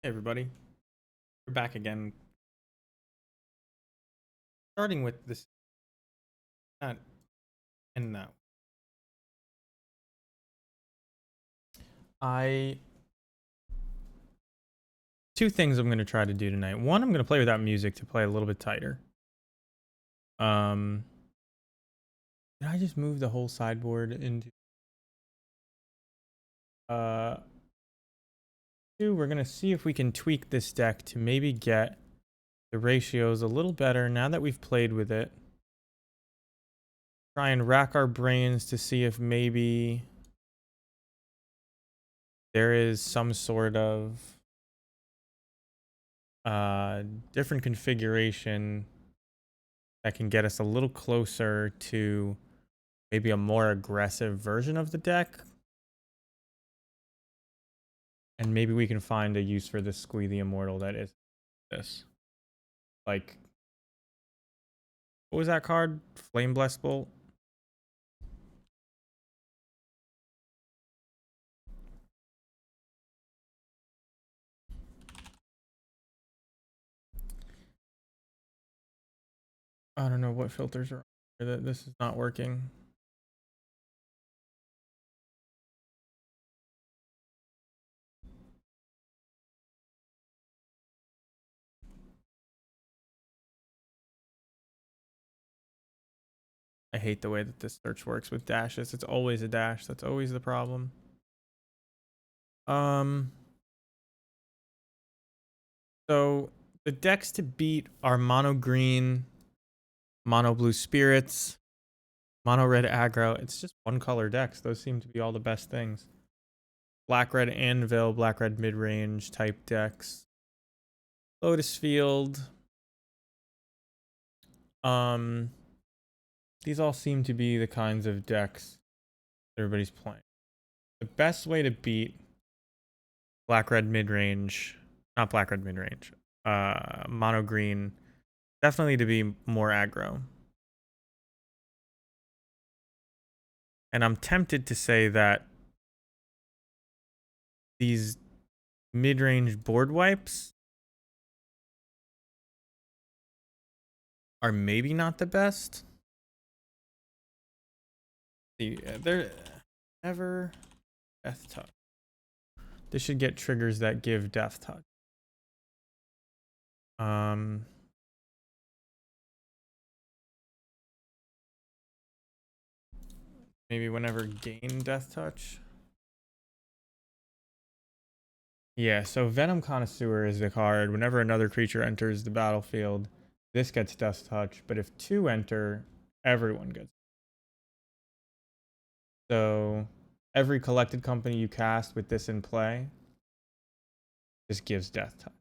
Hey everybody, we're back again. Starting with this, not and now. I Two things I'm going to try to do tonight. One, I'm going to play without music to play a little bit tighter. Um, did I just move the whole sideboard into? Uh, Two, we're going to see if we can tweak this deck to maybe get the ratios a little better now that we've played with it. Try and rack our brains to see if maybe there is some sort of different configuration that can get us a little closer to maybe a more aggressive version of the deck. And maybe we can find a use for this Squee the Immortal that is this. Like, what was that card? Flame Blessed Bolt? I don't know what filters are on. This is not working. I hate the way that this search works with dashes. It's always a dash. That's always the problem. So the decks to beat are mono green, mono blue spirits, mono red aggro. It's just one color decks. Those seem to be all the best things. Black red anvil, black red mid range type decks. Lotus Field. These all seem to be the kinds of decks everybody's playing. The best way to beat black red mid range, not black red mid range, mono green, definitely to be more aggro. And I'm tempted to say that these mid range board wipes are maybe not the best. See, they're never death touch. This should get triggers that give death touch. Maybe whenever gain death touch. Yeah, so Venom Connoisseur is the card. Whenever another creature enters the battlefield, this gets death touch. But if two enter, everyone gets. So every collected company you cast with this in play, this gives death touch.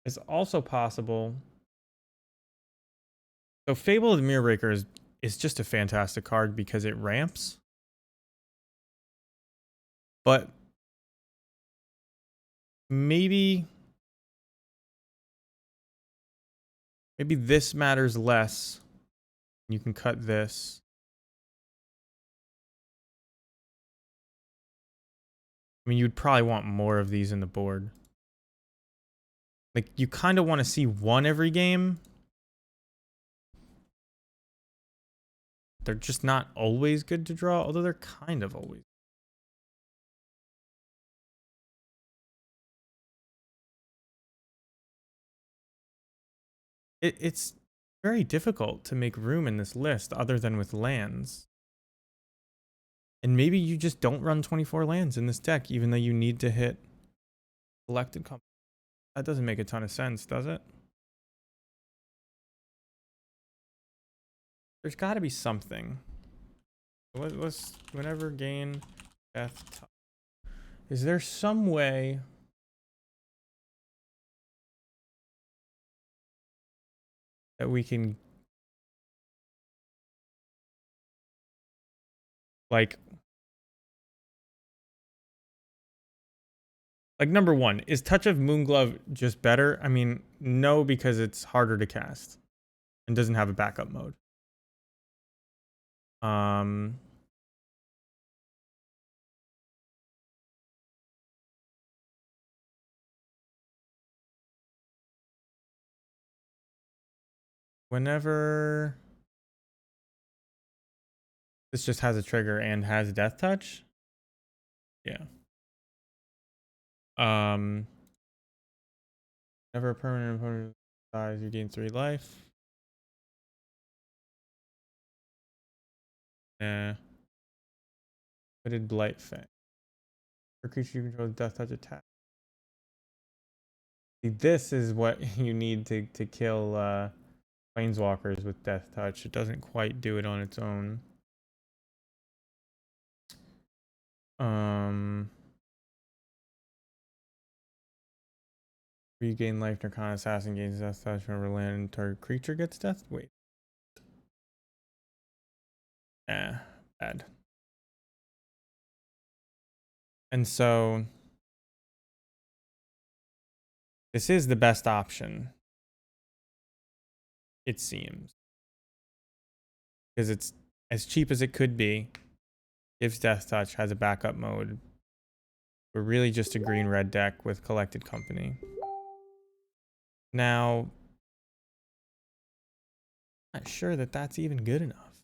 It's also possible. So Fable of the Mirror Breaker is just a fantastic card because it ramps. But maybe this matters less. You can cut this. I mean, you'd probably want more of these in the board. Like, you kind of want to see one every game. They're just not always good to draw, although they're kind of always. It's very difficult to make room in this list other than with lands. And maybe you just don't run 24 lands in this deck, even though you need to hit Collected Company. That doesn't make a ton of sense, does it? There's got to be something. Let's whenever gain death. Is there some way that we can, like number one, is Touch of Moonglove just better? I mean, no, because it's harder to cast and doesn't have a backup mode. Whenever this just has a trigger and has Death Touch. Yeah. Whenever a permanent opponent dies, you gain 3 life. Yeah. Hooded Blight Fang. For creature you control, Death Touch attack. See, this is what you need to kill Planeswalkers with Death Touch. It doesn't quite do it on its own. Regain life, Narcon Assassin gains Death Touch whenever land and target creature gets death. Wait. Bad. And so this is the best option, it seems. Because it's as cheap as it could be. Gives Death Touch, has a backup mode. We're really just a green-red deck with Collected Company. Now, I'm not sure that that's even good enough.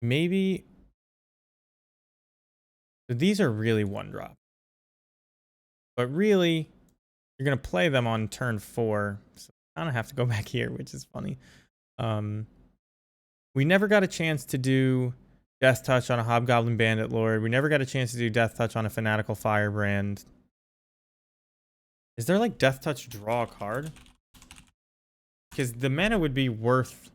Maybe these are really 1-drop. But really, you're going to play them on turn 4. So I don't have to go back here, which is funny. We never got a chance to do Death Touch on a Hobgoblin Bandit Lord. We never got a chance to do Death Touch on a Fanatical Firebrand. Is there like Death Touch draw a card? Because the mana would be worth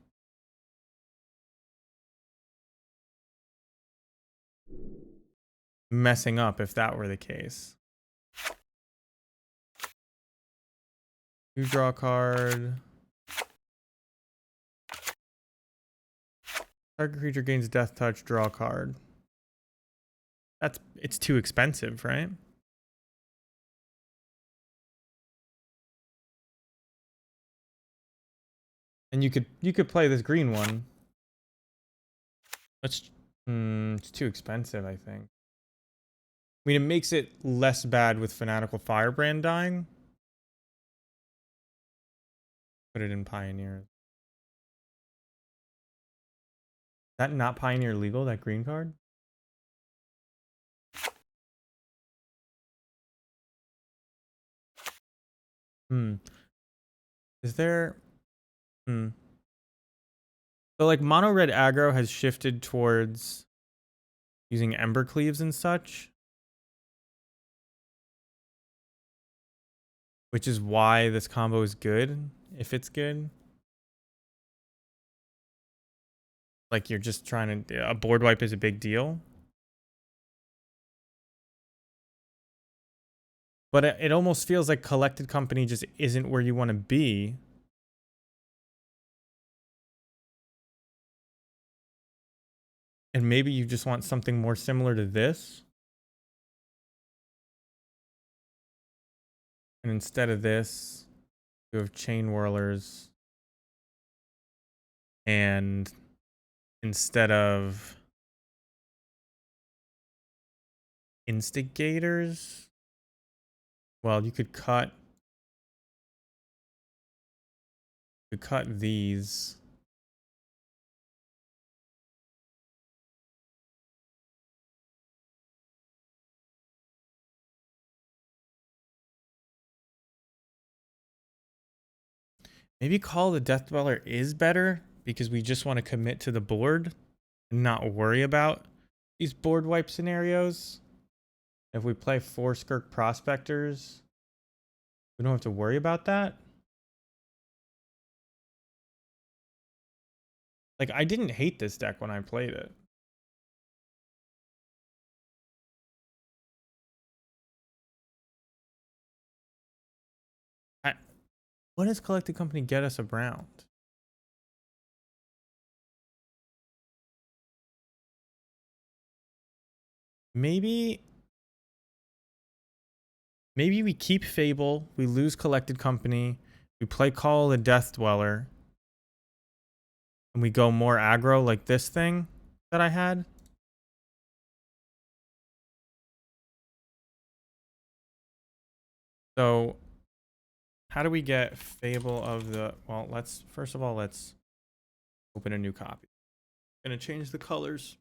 messing up if that were the case. You draw a card. Target creature gains Death Touch, draw a card. It's too expensive, right? And you could play this green one. It's too expensive, I think. I mean, it makes it less bad with Fanatical Firebrand dying. Put it in Pioneer. Is that not Pioneer legal, that green card? Is there... So like mono red aggro has shifted towards using Ember Cleaves and such. Which is why this combo is good, if it's good. Like you're just trying to... A board wipe is a big deal. But it almost feels like Collected Company just isn't where you want to be. And maybe you just want something more similar to this. And instead of this, you have Chain Whirlers and instead of instigators. Well, you could cut these. Maybe Call the Death Dweller is better because we just want to commit to the board and not worry about these board wipe scenarios. If we play 4 Skirk Prospectors, we don't have to worry about that. Like, I didn't hate this deck when I played it. What does Collected Company get us around? Maybe we keep Fable, we lose Collected Company, we play Call of the Death Dweller, and we go more aggro like this thing that I had. So how do we get Fable of the... Well, first of all, let's open a new copy. I'm gonna change the colors.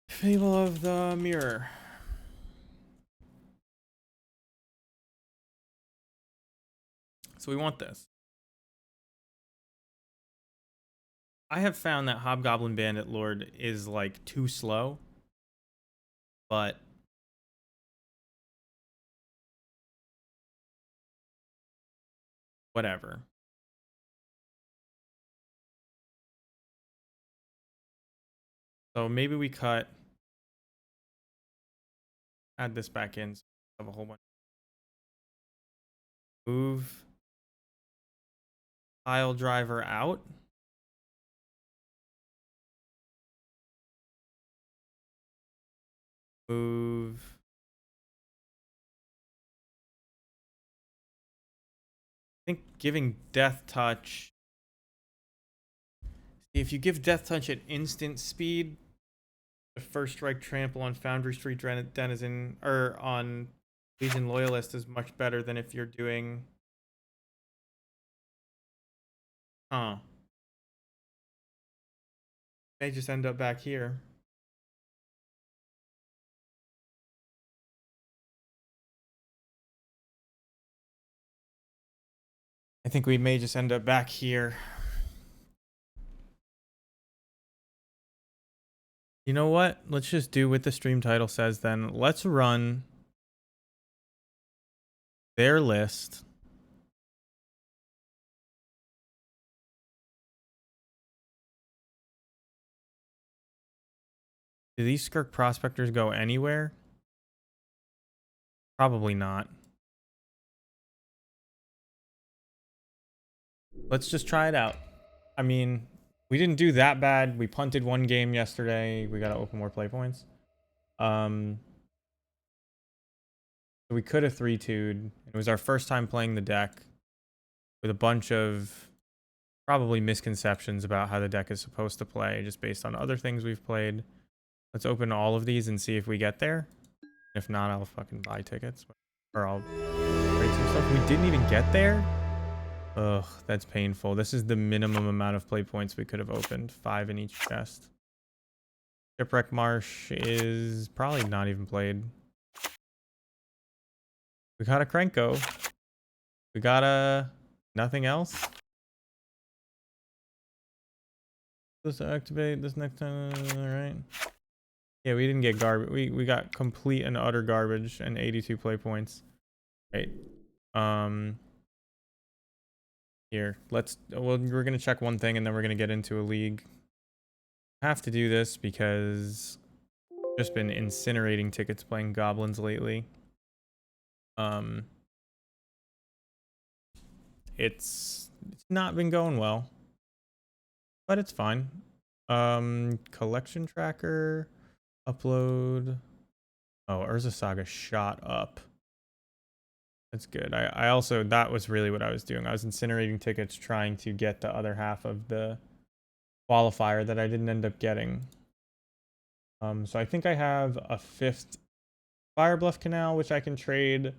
Fable of the Mirror. So we want this. I have found that Hobgoblin Bandit Lord is like too slow, but whatever. So maybe we add this back in. So we have a whole bunch. Move Pile Driver out. Move I think giving Death Touch. If you give Death Touch at instant speed, the first strike trample on Foundry Street Denizen or on Legion Loyalist is much better than if you're doing. May just end up back here. I think we may just end up back here. You know what? Let's just do what the stream title says then. Let's run their list. Do these Skirk Prospectors go anywhere? Probably not. Let's just try it out. I mean, we didn't do that bad. We punted one game yesterday. We got to open more play points. So we could have 3-2'd. It was our first time playing the deck with a bunch of probably misconceptions about how the deck is supposed to play just based on other things we've played. Let's open all of these and see if we get there. If not, I'll fucking buy tickets. Or I'll trade some stuff. We didn't even get there? Ugh, that's painful. This is the minimum amount of play points we could have opened. 5 in each chest. Shipwreck Marsh is probably not even played. We got a Krenko. We got a... nothing else? Let's activate this next time. Alright. Yeah, we didn't get garbage. We got complete and utter garbage and 82 play points. Right. Here, we're gonna check one thing and then we're gonna get into a league. Have to do this because I've just been incinerating tickets playing Goblins lately. It's not been going well, but it's fine. Collection tracker, upload. Oh, Urza Saga shot up. That's good. I also, that was really what I was doing. I was incinerating tickets trying to get the other half of the qualifier that I didn't end up getting. So I think I have a 5th Fire Bluff Canal, which I can trade. I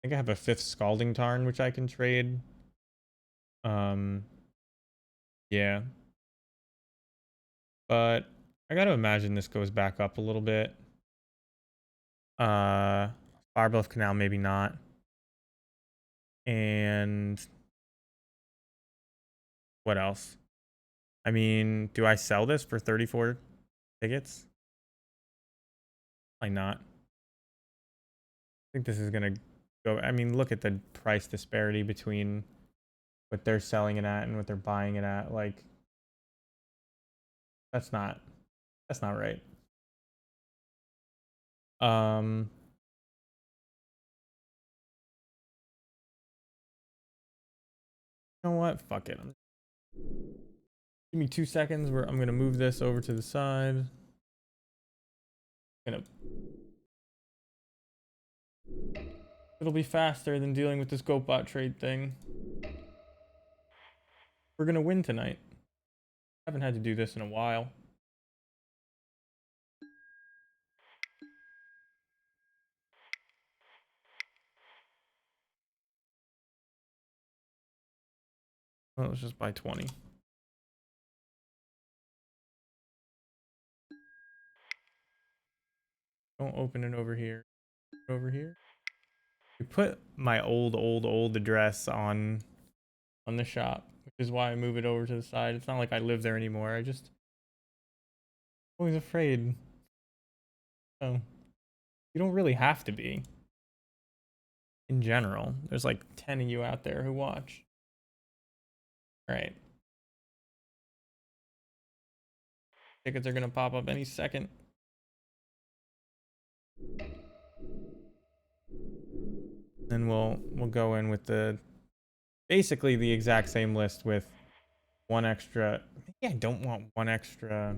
think I have a 5th Scalding Tarn, which I can trade. Yeah. But I gotta imagine this goes back up a little bit. Fire Bluff Canal, maybe not. And what else? I mean, do I sell this for 34 tickets? Why not? I think this is gonna go. I mean, look at the price disparity between what they're selling it at and what they're buying it at. Like, that's not right. You know what? Fuck it. Give me 2 seconds where I'm gonna move this over to the side. It'll be faster than dealing with this GoBot trade thing. We're gonna win tonight. I haven't had to do this in a while. Well, let's just buy 20. Don't open it over here. Over here. We put my old address on the shop, which is why I move it over to the side. It's not like I live there anymore. I just always afraid. So you don't really have to be. In general, there's like 10 of you out there who watch. All right. Tickets are gonna pop up any second. Then we'll go in with the basically the exact same list with one extra. Maybe I don't want one extra.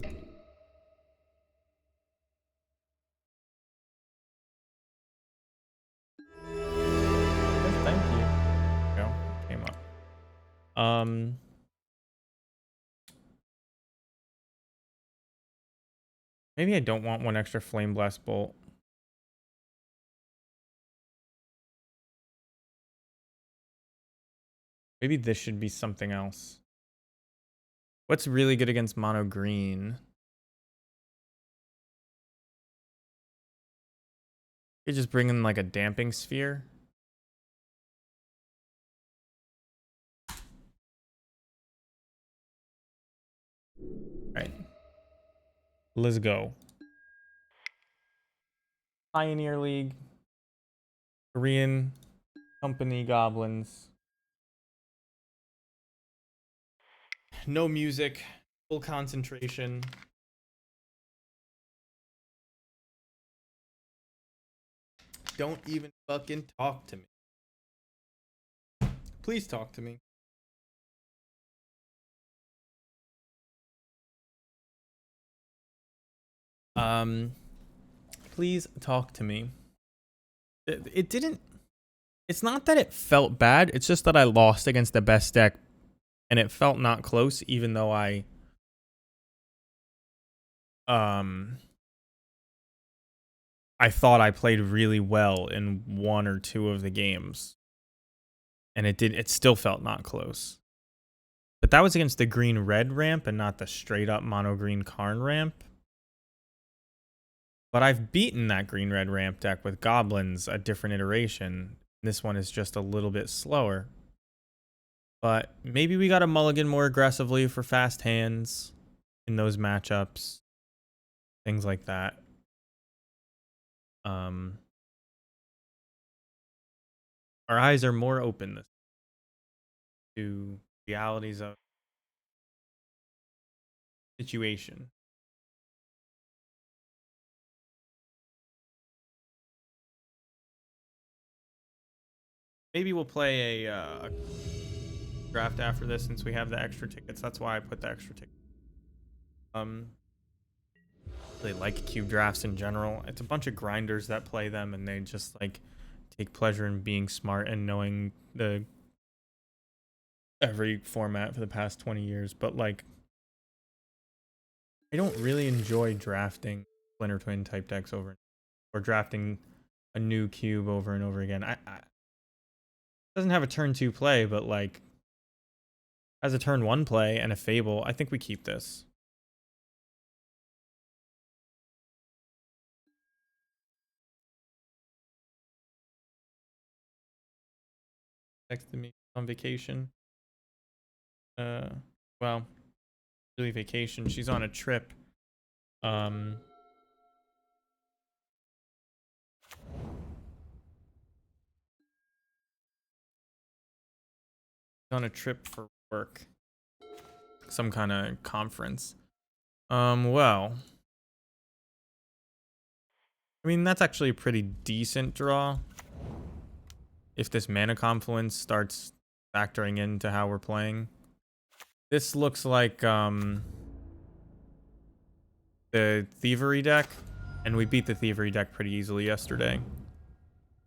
Thank you. Go. Came up. Maybe I don't want one extra Flame Blast Bolt. Maybe this should be something else. What's really good against mono green? You just bring in like a damping sphere. Right. Let's go. Pioneer League. Korean Kompany Goblins. No music. Full concentration. Don't even fucking talk to me. Please talk to me. Please talk to me. It didn't. It's not that it felt bad. It's just that I lost against the best deck, and it felt not close, even though I thought I played really well in 1 or 2 of the games, and it still felt not close. But that was against the green-red ramp and not the straight-up mono-green Karn ramp. But I've beaten that green-red ramp deck with Goblins a different iteration. This one is just a little bit slower. But maybe we got to mulligan more aggressively for fast hands in those matchups. Things like that. Our eyes are more open to realities of situation. Maybe we'll play a draft after this since we have the extra tickets. That's why I put the extra tickets. Really like cube drafts in general. It's a bunch of grinders that play them, and they just like take pleasure in being smart and knowing the every format for the past 20 years. But like, I don't really enjoy drafting Splinter Twin type decks over or drafting a new cube over and over again. I doesn't have a turn 2 play, but like as a turn 1 play and a Fable, I think we keep this. Texted me on vacation. Well, really vacation. She's on a trip. On a trip for work. Some kind of conference. Well. I mean, that's actually a pretty decent draw. If this mana confluence starts factoring into how we're playing. This looks like the Thievery deck, and we beat the Thievery deck pretty easily yesterday.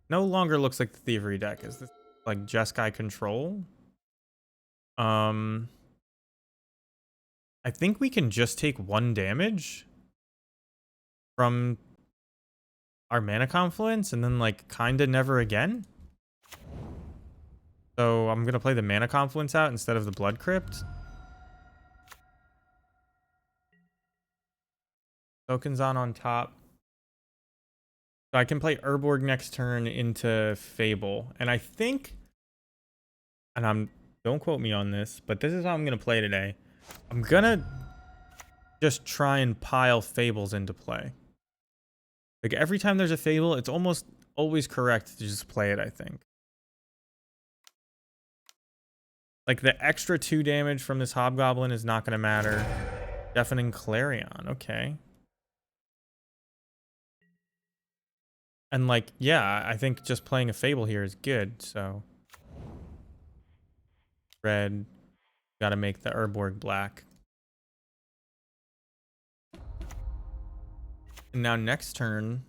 No longer looks like the Thievery deck. Is this like Jeskai Control? I think we can just take 1 damage from our mana confluence and then like kinda never again. So I'm gonna play the mana confluence out instead of the Blood Crypt. Tokens on top. So I can play Urborg next turn into Fable. And I think, and don't quote me on this, but this is how I'm going to play today. I'm going to just try and pile Fables into play. Like every time there's a Fable, it's almost always correct to just play it, I think. Like the extra 2 damage from this Hobgoblin is not going to matter. Deafening Clarion, okay. And like, yeah, I think just playing a Fable here is good, so. Red, gotta make the Urborg black. And now next turn,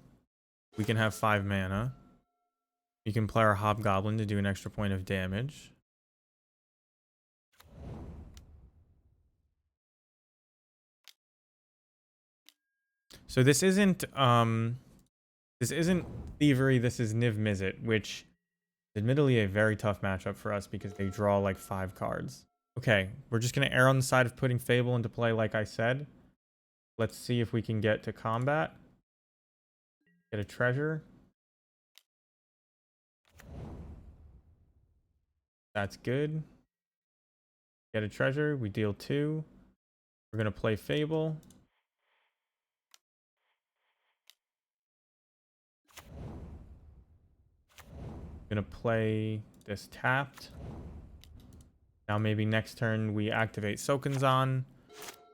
we can have 5 mana. You can play our Hobgoblin to do an extra point of damage. So this isn't Thievery, this is Niv Mizzet, which is admittedly a very tough matchup for us because they draw like 5 cards. Okay, we're just gonna err on the side of putting Fable into play like I said. Let's see if we can get to combat. Get a treasure. That's good. Get a treasure. We deal 2. We're going to play Fable. Going to play this tapped. Now maybe next turn we activate Soken'Zan,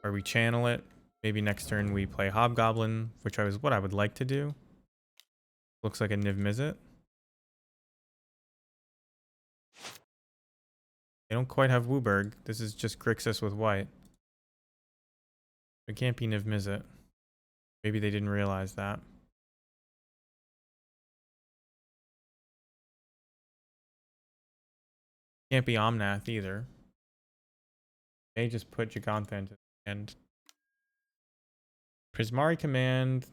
or we channel it. Maybe next turn we play Hobgoblin, which is what I would like to do. Looks like a Niv Mizzet. They don't quite have Wooburg. This is just Grixis with white. It can't be Niv Mizzet. Maybe they didn't realize that. Can't be Omnath either. They just put Gigantha into the end. Prismari Command.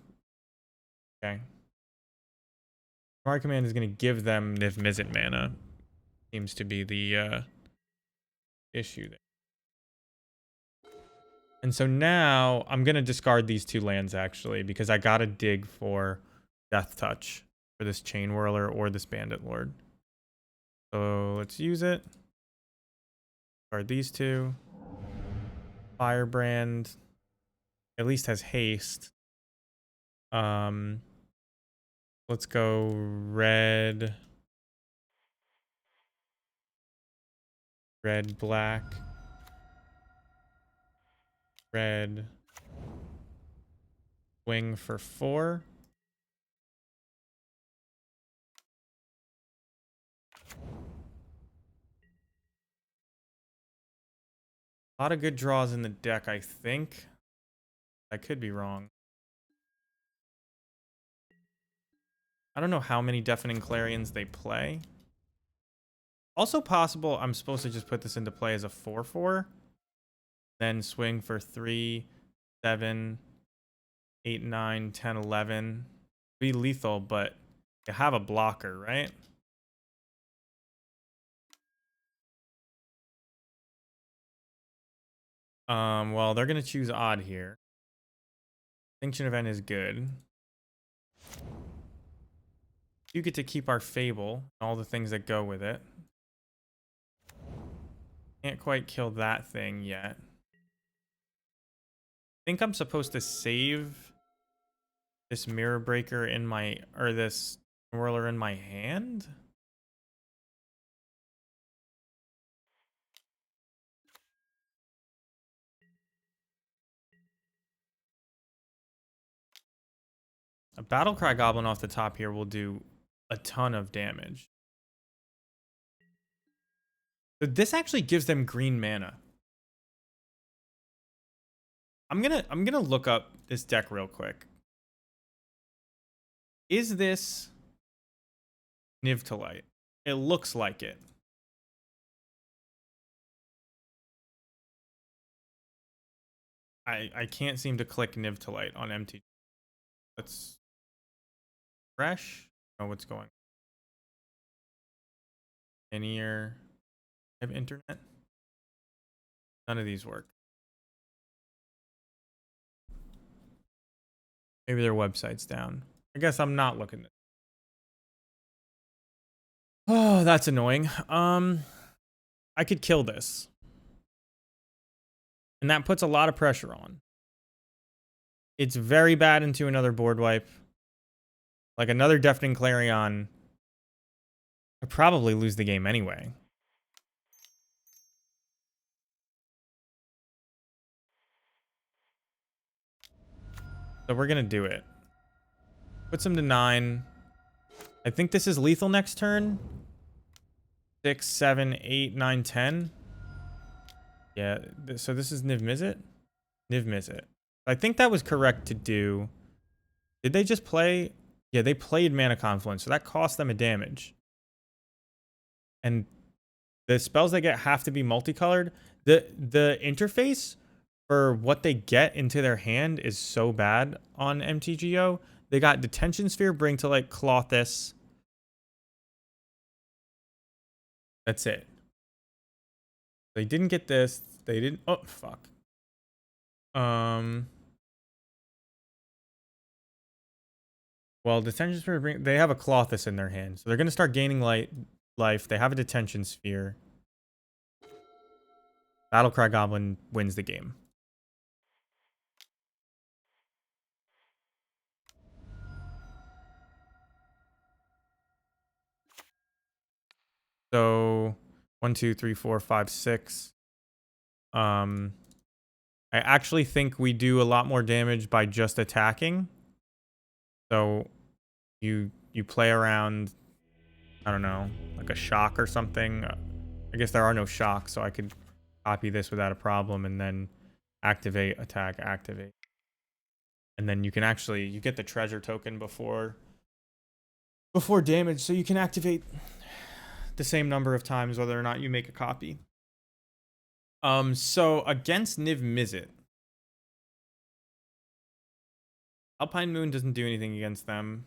Okay. Prismari Command is going to give them Niv Mizzet mana. Seems to be the issue there. And so now I'm going to discard these 2 lands actually because I got to dig for Death Touch for this Chain Whirler or this Bandit Lord. So let's use it. Discard these 2. Firebrand at least has haste. Let's go red, black, red, swing for 4. A lot of good draws in the deck, I think. I could be wrong. I don't know how many Deafening Clarions they play. Also possible I'm supposed to just put this into play as a 4/4. Then swing for 3. 7, 8, 9, 10, 11. Be lethal, but you have a blocker, right? Well, they're gonna choose odd here. Extinction event is good. You get to keep our fable, all the things that go with it. Can't quite kill that thing yet. I think I'm supposed to save this mirror breaker in my, or this whirler in my hand. A Battlecry Goblin off the top here will do a ton of damage. So this actually gives them green mana. I'm gonna look up this deck real quick. Is this Nivtalite? It looks like it. I can't seem to click Nivtalite on MTG. Let's fresh. Oh, what's going on? Linear. I have internet. None of these work. Maybe their website's down. I guess I'm not looking at. Oh, that's annoying. I could kill this. And that puts a lot of pressure on. It's very bad into another board wipe. Like another Deafening Clarion. I'd probably lose the game anyway. So we're going to do it. Puts him to 9. I think this is lethal next turn. 6, 7, 8, 9, 10. Yeah, so this is Niv Mizzet? Niv Mizzet. I think that was correct to do. Did they just play? Yeah, they played Mana Confluence, so that cost them a damage. And the spells they get have to be multicolored. The interface for what they get into their hand is so bad on MTGO. They got Detention Sphere, bring to like Clothis. That's it. They didn't get this. They didn't. Oh, fuck. Well, Detention Sphere, they have a Clothis in their hand. So they're going to start gaining life. They have a Detention Sphere. Battlecry Goblin wins the game. So 1, 2, 3, 4, 5, 6. I actually think we do a lot more damage by just attacking. So you play around, I don't know, like a shock or something. I guess there are no shocks, so I could copy this without a problem and then activate, attack, activate. And then you can actually, you get the treasure token before damage, so you can activate the same number of times whether or not you make a copy. So against Niv Mizzet, Alpine Moon doesn't do anything against them.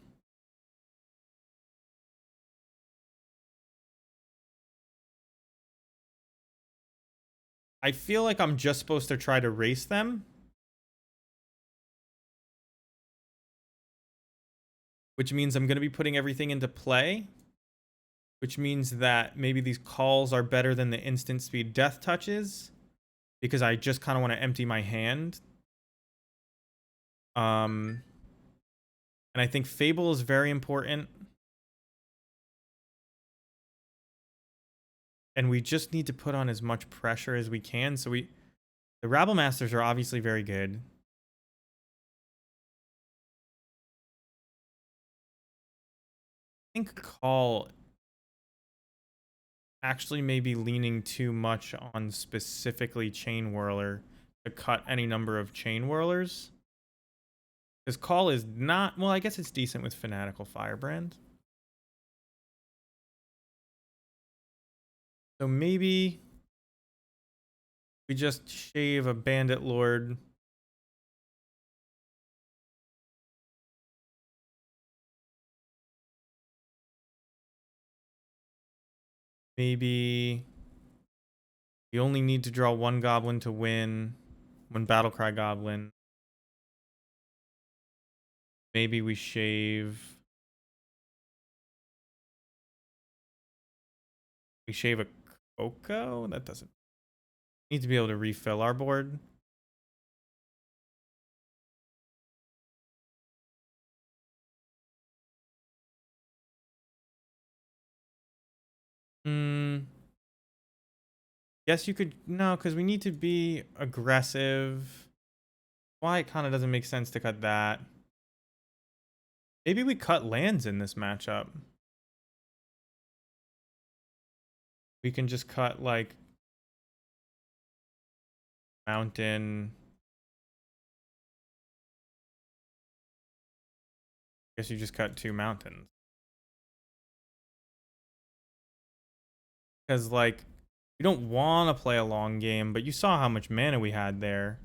I feel like I'm just supposed to try to race them. Which means I'm going to be putting everything into play. Which means that maybe these calls are better than the instant speed death touches. Because I just kind of want to empty my hand. And I think Fable is very important. And we just need to put on as much pressure as we can. So the Rabble Masters are obviously very good. I think Call actually may be leaning too much on specifically Chain Whirler to cut any number of Chain Whirlers. Because Call is not, well, I guess it's decent with Fanatical Firebrand. So maybe we just shave a Bandit Lord Maybe we only need to draw one goblin to win. One Battlecry goblin. Maybe we shave. We shave a Coco? That doesn't. Need to be able to refill our board. Hmm. Guess you could. No, because we need to be aggressive. Why it kind of doesn't make sense to cut that. Maybe we cut lands in this matchup. We can just cut like mountain. Guess you just cut 2 mountains. Because like we don't want to play a long game, but you saw how much mana we had there.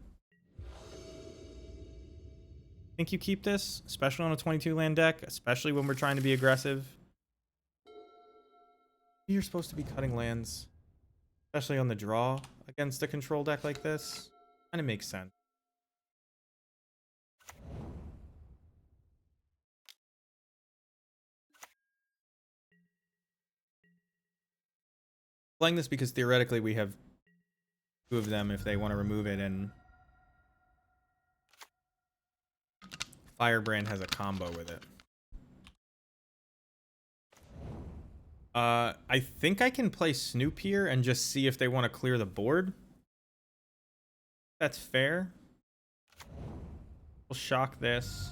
Think you keep this, especially on a 22 land deck, especially when we're trying to be aggressive. You're supposed to be cutting lands, especially on the draw against a control deck like this. Kind of makes sense. Playing this because theoretically we have 2 of them if they want to remove it, and Firebrand has a combo with it. I think I can play Snoop here and just see if they want to clear the board. That's fair. We'll shock this.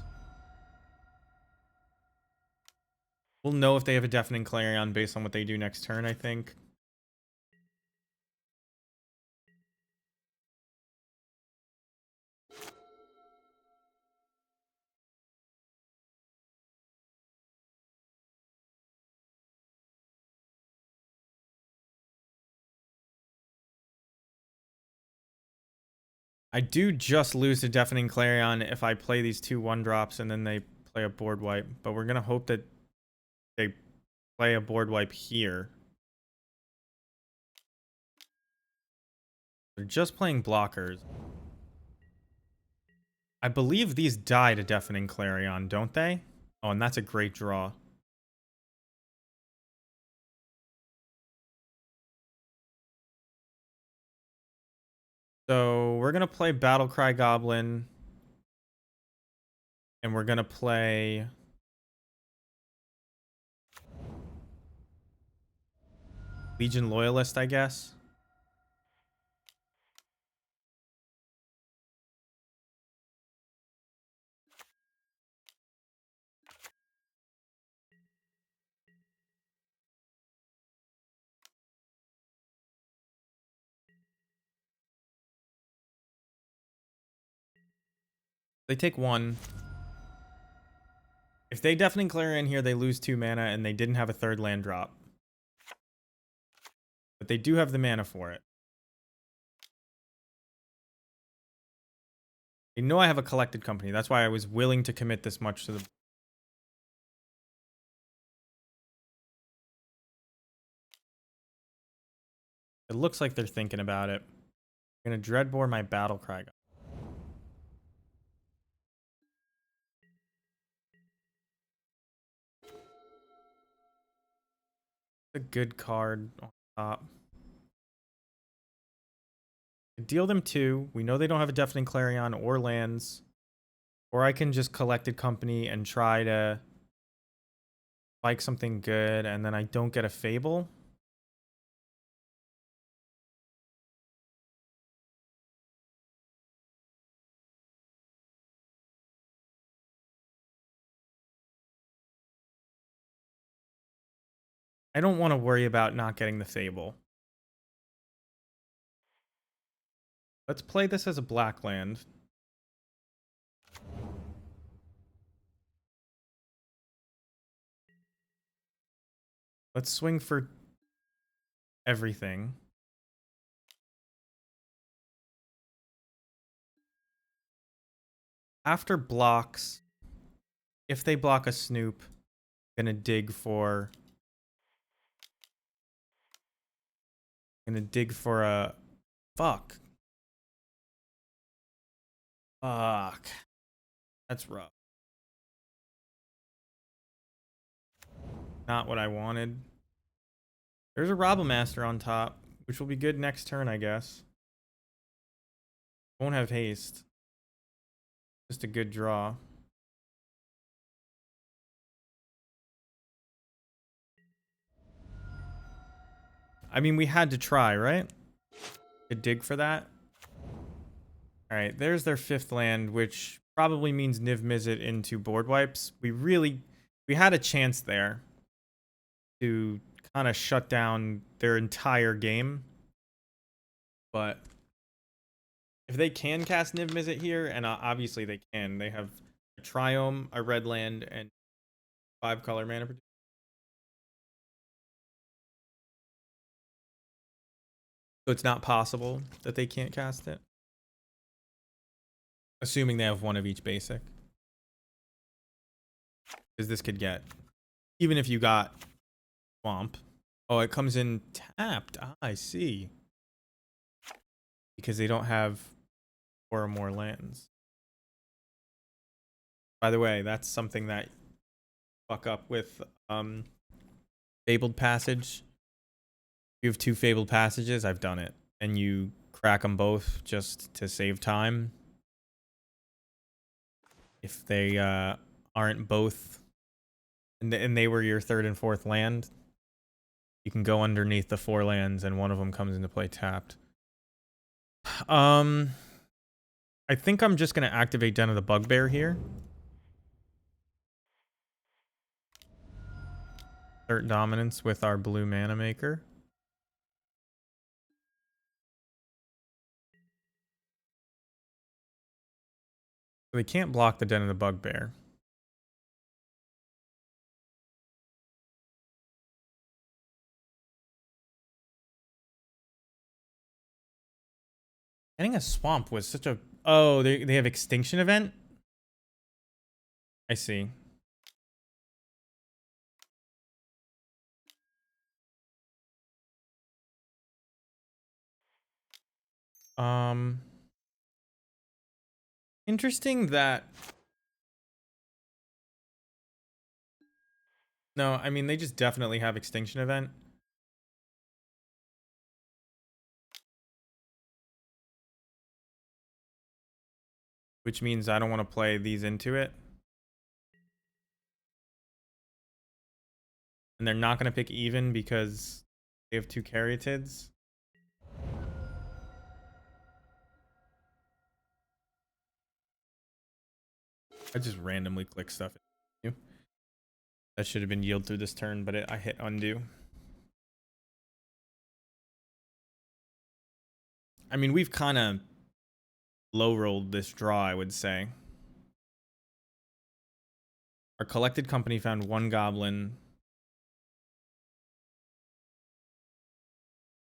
We'll know if they have a Deafening Clarion based on what they do next turn, I think. I do just lose to Deafening Clarion if I play these 2 1-drops and then they play a board wipe. But we're going to hope that they play a board wipe here. They're just playing blockers. I believe these die to Deafening Clarion, don't they? Oh, and that's a great draw. So we're going to play Battlecry Goblin. And we're going to play Legion Loyalist, I guess. They take 1. If they Deafening Clarion here, they lose 2 mana, and they didn't have a 3rd land drop. But they do have the mana for it. They know I have a Collected Kompany. That's why I was willing to commit this much to the... It looks like they're thinking about it. I'm going to Dreadbore my Battlecry. A good card on top. Deal them 2. We know they don't have a Deafening Clarion or lands. Or I can just Collected Kompany and try to spike something good, and then I don't get a Fable. I don't want to worry about not getting the Fable. Let's play this as a black land. Let's swing for everything. After blocks, if they block a Snoop, I'm gonna dig for Gonna dig for a... Fuck. Fuck. That's rough. Not what I wanted. There's a Robomaster on top, which will be good next turn, I guess. Won't have haste. Just a good draw. I mean, we had to try, right? To dig for that. Alright, there's their 5th land, which probably means Niv Mizzet into board wipes. We had a chance there to kind of shut down their entire game. But if they can cast Niv Mizzet here, and obviously they can, they have a Triome, a red land, and 5-color mana. So it's not possible that they can't cast it. Assuming they have one of each basic. Because this could get... Even if you got Swamp. Oh, it comes in tapped. Ah, I see. Because they don't have 4 or more lands. By the way, that's something that fuck up with Fabled Passage. If you have 2 Fabled Passages, I've done it. And you crack them both just to save time. If they aren't both... And they were your 3rd and 4th land, you can go underneath the 4 lands and one of them comes into play tapped. I think I'm just going to activate Den of the Bugbear here. Assert dominance with our blue mana maker. So we can't block the Den of the Bugbear. Getting a swamp was such a... Oh, they have Extinction Event? I see. Interesting that... No, I mean, they just definitely have Extinction Event. Which means I don't want to play these into it. And they're not going to pick even because they have 2 Caryatids. I just randomly click stuff. That should have been yield through this turn, but I hit undo. I mean, we've kind of low rolled this draw, I would say. Our collected company found 1 goblin.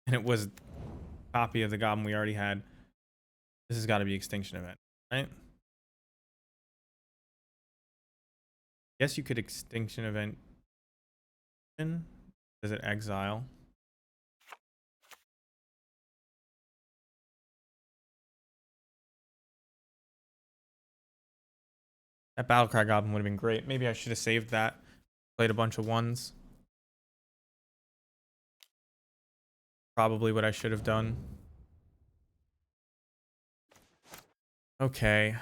And it was a copy of the goblin we already had. This has got to be Extinction Event, right? Guess you could Extinction Event. Does it exile? That Battlecry Goblin would have been great. Maybe I should have saved that. Played a bunch of 1s. Probably what I should have done. Okay.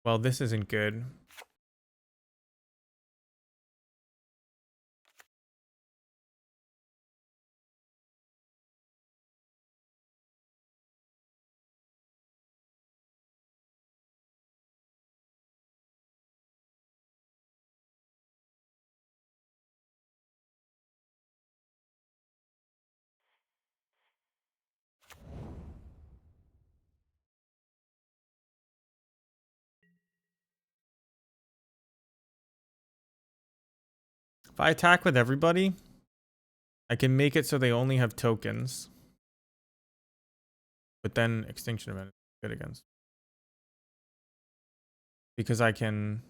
Well, this isn't good. If I attack with everybody, I can make it so they only have tokens. But then Extinction Event is good against. Because I can...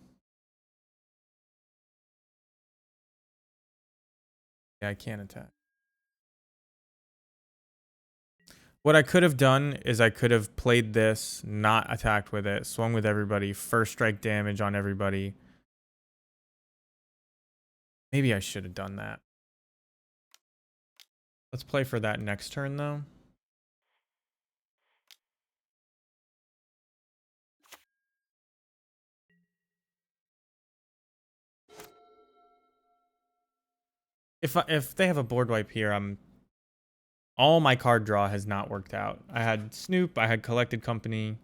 Yeah, I can't attack. What I could have done is I could have played this, not attacked with it, swung with everybody, first strike damage on everybody. Maybe I should have done that. Let's play for that next turn, though. If they have a board wipe here, all my card draw has not worked out. I had Snoop, I had Collected Kompany.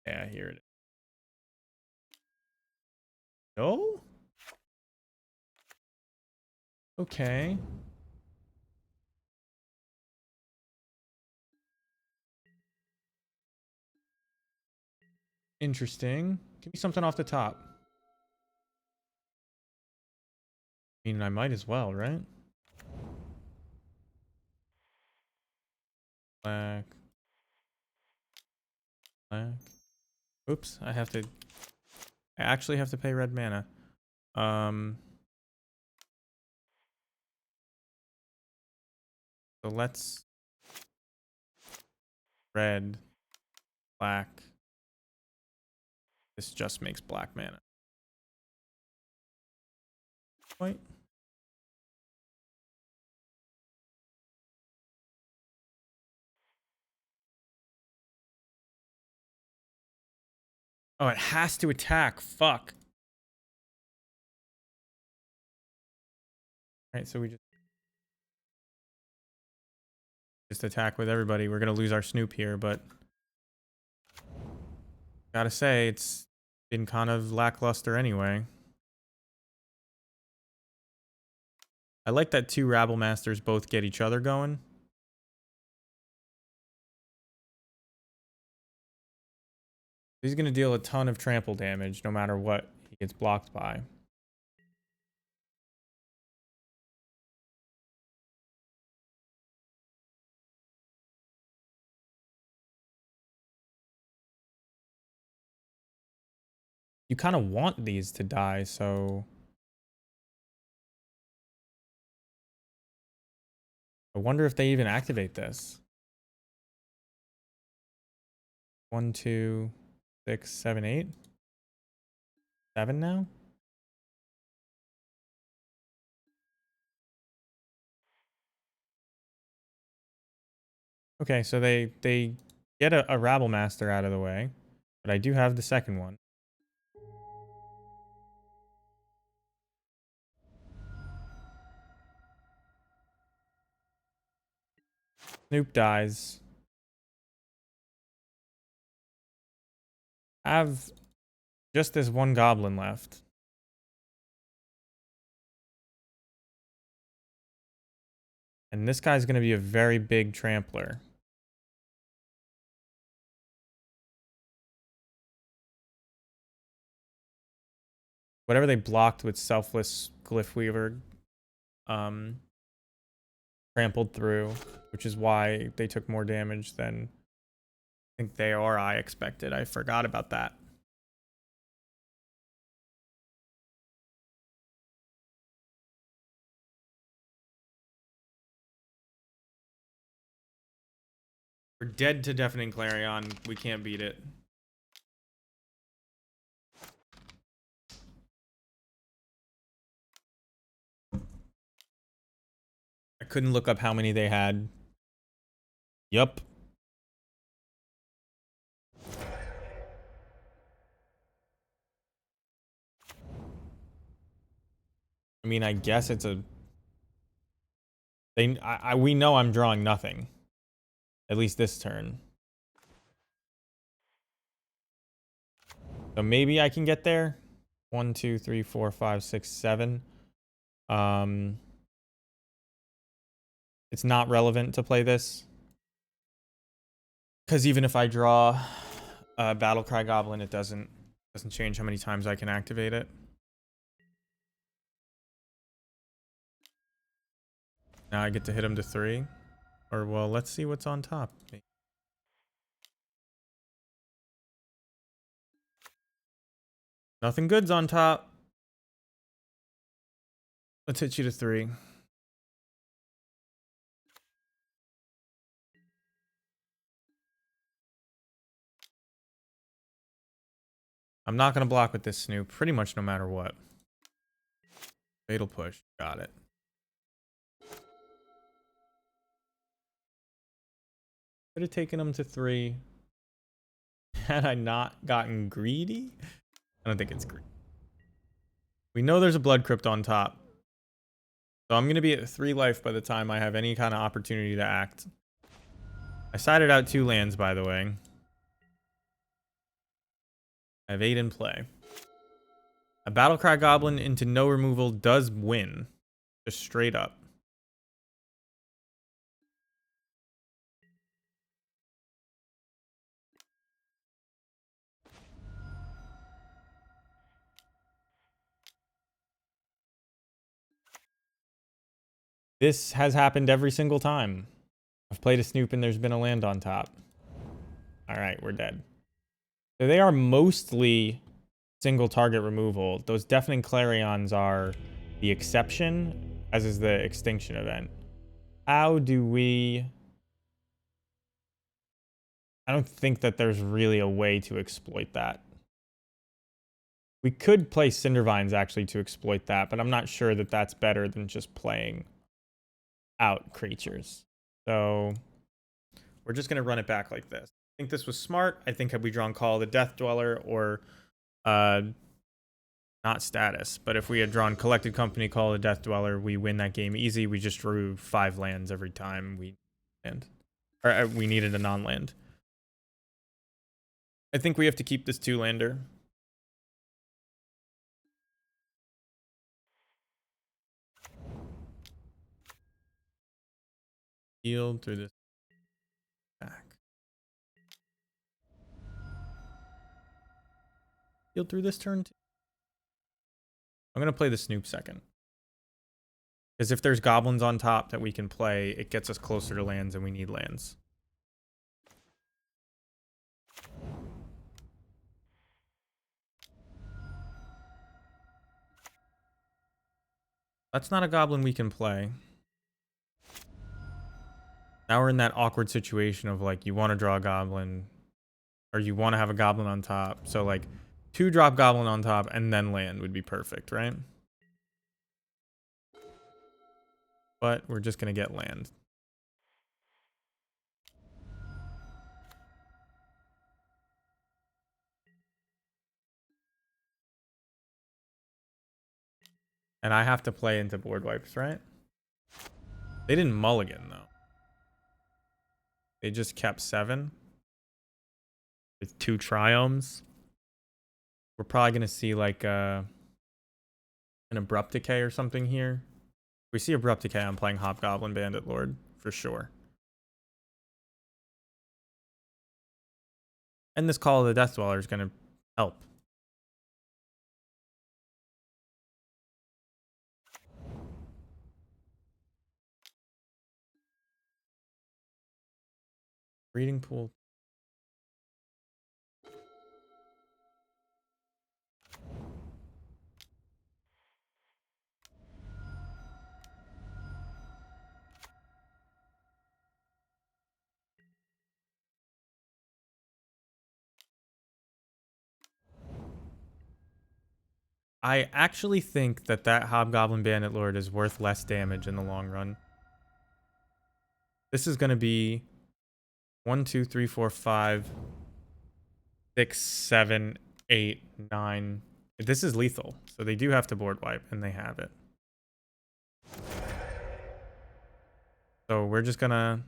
Yeah, here it is. No? Okay. Interesting. Give me something off the top. I mean, I might as well, right? Black. Black. Oops, I actually have to pay red mana. So let's red, black. This just makes black mana. White. Oh, it has to attack. Fuck. Alright, so we just attack with everybody. We're gonna lose our Snoop here, but gotta say, it's been kind of lackluster anyway. I like that two Rabble Masters both get each other going. He's gonna deal a ton of trample damage no matter what he gets blocked by. You kind of want these to die, so I wonder if they even activate this. 1, 2, 6, 7, 8. 7 now? Okay, so they get a Rabble Master out of the way, but I do have the second one. Snoop dies. I have just this one goblin left. And this guy's going to be a very big trampler. Whatever they blocked with Selfless Glyphweaver trampled through, which is why they took more damage than I think they or I expected. I forgot about that. We're dead to Deafening Clarion. We can't beat it. I couldn't look up how many they had. Yup. I mean, I guess it's a... we know I'm drawing nothing. At least this turn. So maybe I can get there. 1, 2, 3, 4, 5, 6, 7. It's not relevant to play this. Because even if I draw a Battlecry Goblin, it doesn't change how many times I can activate it. Now I get to hit him to 3. Or, well, let's see what's on top. Nothing good's on top. Let's hit you to 3. I'm not going to block with this Snoop pretty much no matter what. Fatal Push. Got it. Could have taken him to 3. Had I not gotten greedy? I don't think it's greedy. We know there's a Blood Crypt on top. So I'm going to be at 3 life by the time I have any kind of opportunity to act. I sided out 2 lands, by the way. I have 8 in play. A Battlecry Goblin into no removal does win. Just straight up. This has happened every single time. I've played a Snoop and there's been a land on top. Alright, we're dead. So they are mostly single target removal. Those Deafening Clarions are the exception, as is the extinction event. How do we... I don't think that there's really a way to exploit that. We could play Cindervines actually to exploit that, but I'm not sure that that's better than just playing out creatures. So we're just going to run it back like this. I think this was smart. I think had we drawn Call of the Death Dweller or not status, but if we had drawn Collected Kompany, Call of the Death Dweller, we win that game easy. We just drew 5 lands every time we land. Or we needed a non-land. I think we have to keep this 2-lander. Healed through this back. Healed through this turn too. I'm going to play the Snoop second. Because if there's goblins on top that we can play, it gets us closer to lands and we need lands. That's not a goblin we can play. Now we're in that awkward situation of like, you want to draw a goblin or you want to have a goblin on top. So like 2-drop goblin on top and then land would be perfect, right? But we're just going to get land. And I have to play into board wipes, right? They didn't mulligan though. They just kept 7 with 2 triomes. We're probably going to see like an Abrupt Decay or something here. If we see Abrupt Decay, I'm playing Hobgoblin Bandit Lord for sure. And this Call of the Death Dweller is going to help. Breeding Pool. I actually think that that Hobgoblin Bandit Lord is worth less damage in the long run. This is going to be 1, 2, 3, 4, 5, 6, 7, 8, 9. This is lethal, so they do have to board wipe, and they have it. So we're just going to...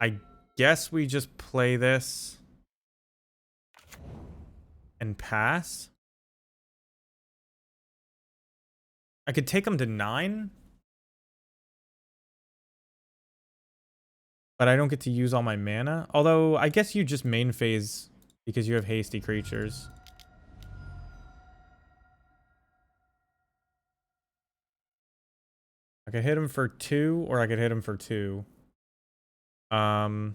I guess we just play this and pass. I could take them to 9. But I don't get to use all my mana. Although, I guess you just main phase because you have hasty creatures. I could hit him for 2, or I could hit him for 2. Or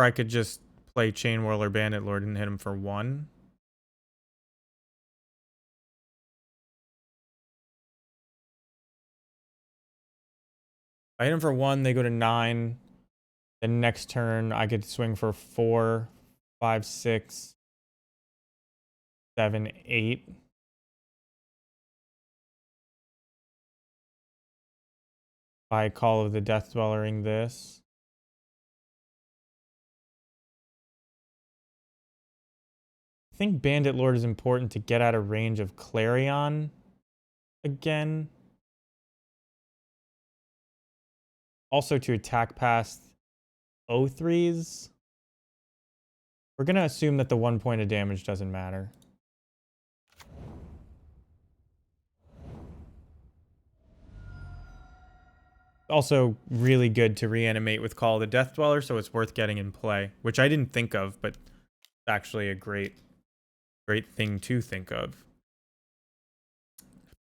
I could just play Chain Whirler Bandit Lord and hit him for 1. If I hit him for 1, they go to 9. Then next turn, I could swing for 4, 5, 6, 7, 8. By Call of the Death Dwellering this. I think Bandit Lord is important to get out of range of Clarion again. Also to attack past O3s. We're going to assume that the 1 point of damage doesn't matter. Also really good to reanimate with Call of the Death Dweller, so it's worth getting in play, which I didn't think of, but it's actually a great thing to think of.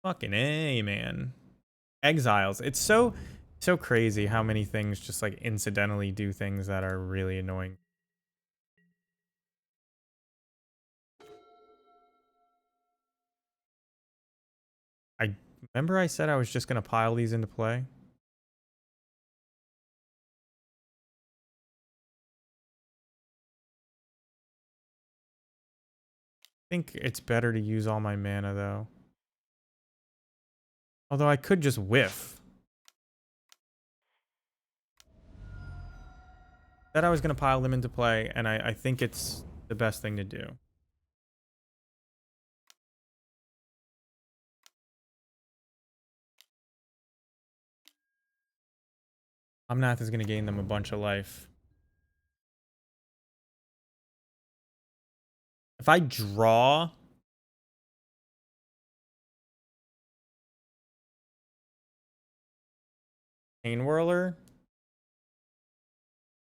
Fucking A, man. Exiles. It's so crazy how many things just like incidentally do things that are really annoying. I remember I said I was just going to pile these into play. I think it's better to use all my mana though. Although I could just whiff. Said I was going to pile them into play, and I think it's the best thing to do. Omnath is going to gain them a bunch of life. If I draw... Pain Whirler,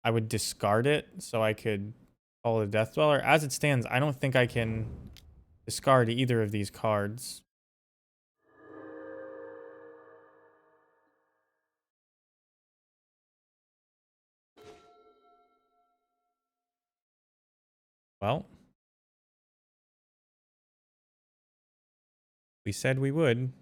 I would discard it so I could call the Death Dweller. As it stands, I don't think I can discard either of these cards. Well, we said we would.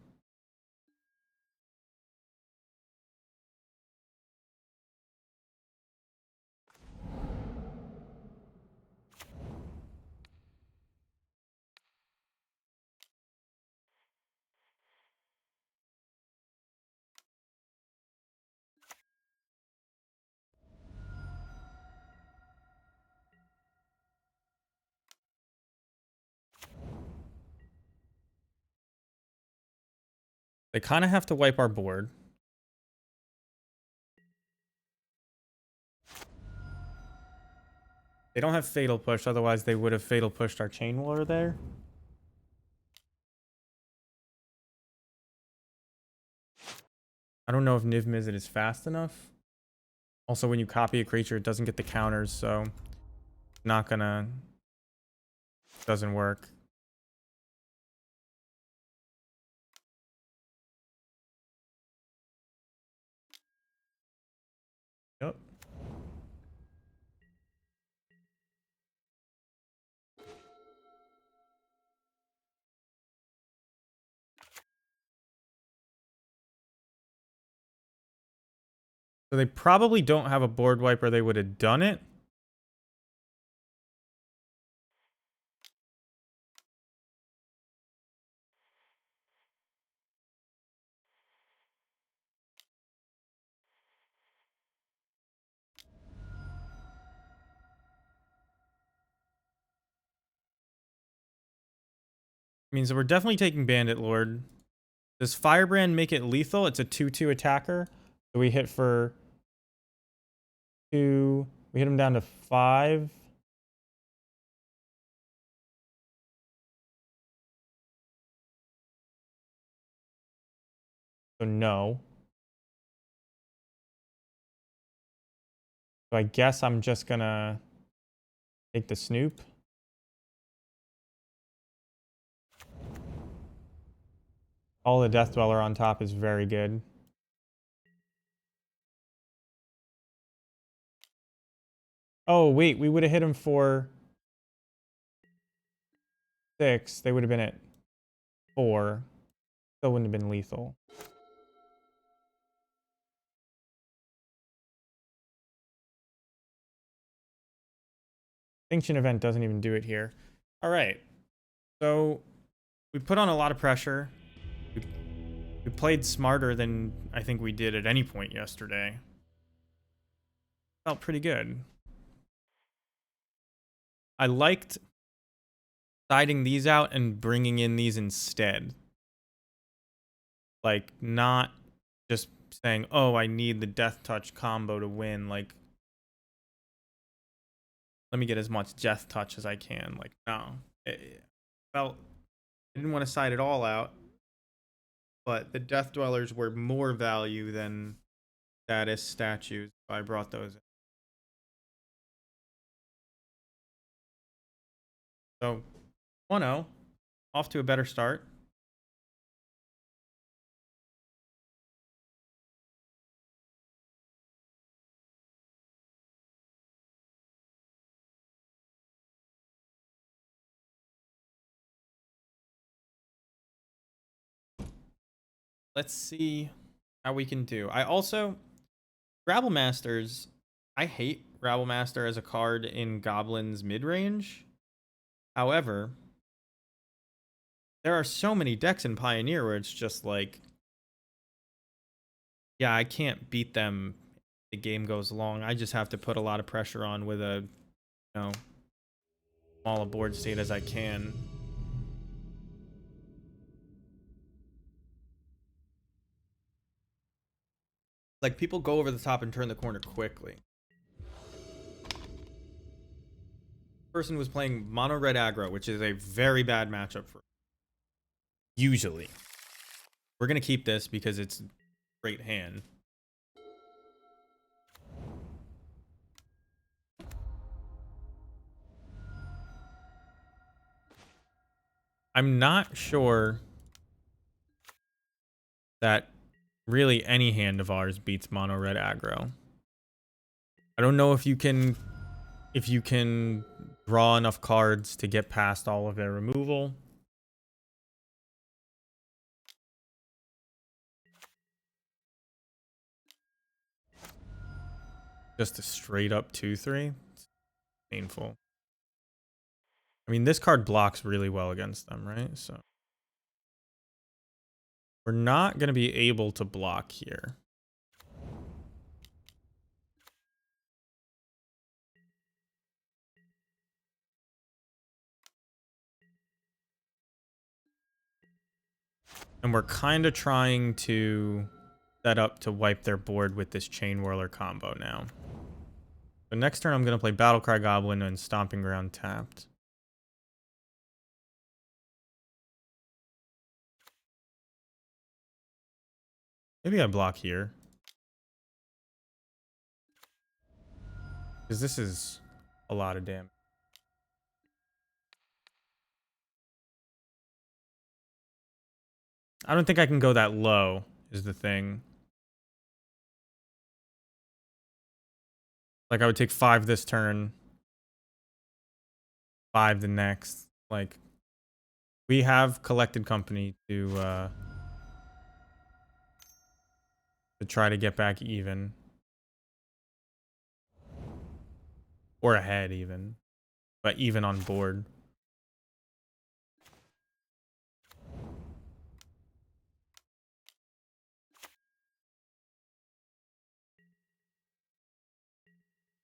They kind of have to wipe our board. They don't have Fatal Push, otherwise they would have Fatal Pushed our Chain Whirler there. I don't know if Niv Mizzet is fast enough. Also, when you copy a creature, it doesn't get the counters, so not gonna... Doesn't work. Yep. So they probably don't have a board wiper. They would have done it. Means that we're definitely taking Bandit Lord. Does Firebrand make it lethal? It's a 2/2 attacker. So we hit for 2. We hit him down to 5. So no. So I guess I'm just gonna take the Snoop. All the Death Dweller on top is very good. Oh, wait, we would have hit him for 6. They would have been at 4. Still wouldn't have been lethal. Extinction event doesn't even do it here. All right. So we put on a lot of pressure. We played smarter than I think we did at any point yesterday. Felt pretty good. I liked siding these out and bringing in these instead. Like, not just saying, oh, I need the death touch combo to win. Like, let me get as much death touch as I can. Like, no. It felt, I didn't want to side it all out, but the Death Dwellers were more value than status statues if I brought those in. So, 1-0, off to a better start. Let's see how we can do. I also, Rabble Masters, I hate Rabble Master as a card in Goblins mid-range. However, there are so many decks in Pioneer where it's just like, yeah, I can't beat them if the game goes long. I just have to put a lot of pressure on with a, you know, small a board state as I can. Like, people go over the top and turn the corner quickly. Person was playing mono red aggro, which is a very bad matchup for usually. We're gonna keep this because it's a great hand. I'm not sure that really any hand of ours beats mono red aggro. I don't know if you can draw enough cards to get past all of their removal. Just a straight up 2/3. It's painful. I mean, this card blocks really well against them, right? So we're not going to be able to block here. And we're kind of trying to set up to wipe their board with this Chain Whirler combo now. So next turn, I'm going to play Battlecry Goblin and Stomping Ground tapped. Maybe I block here. Because this is a lot of damage. I don't think I can go that low, is the thing. Like, I would take 5 this turn, 5 the next. Like, we have collected Kompany to try to get back even. Or ahead, even. But even on board.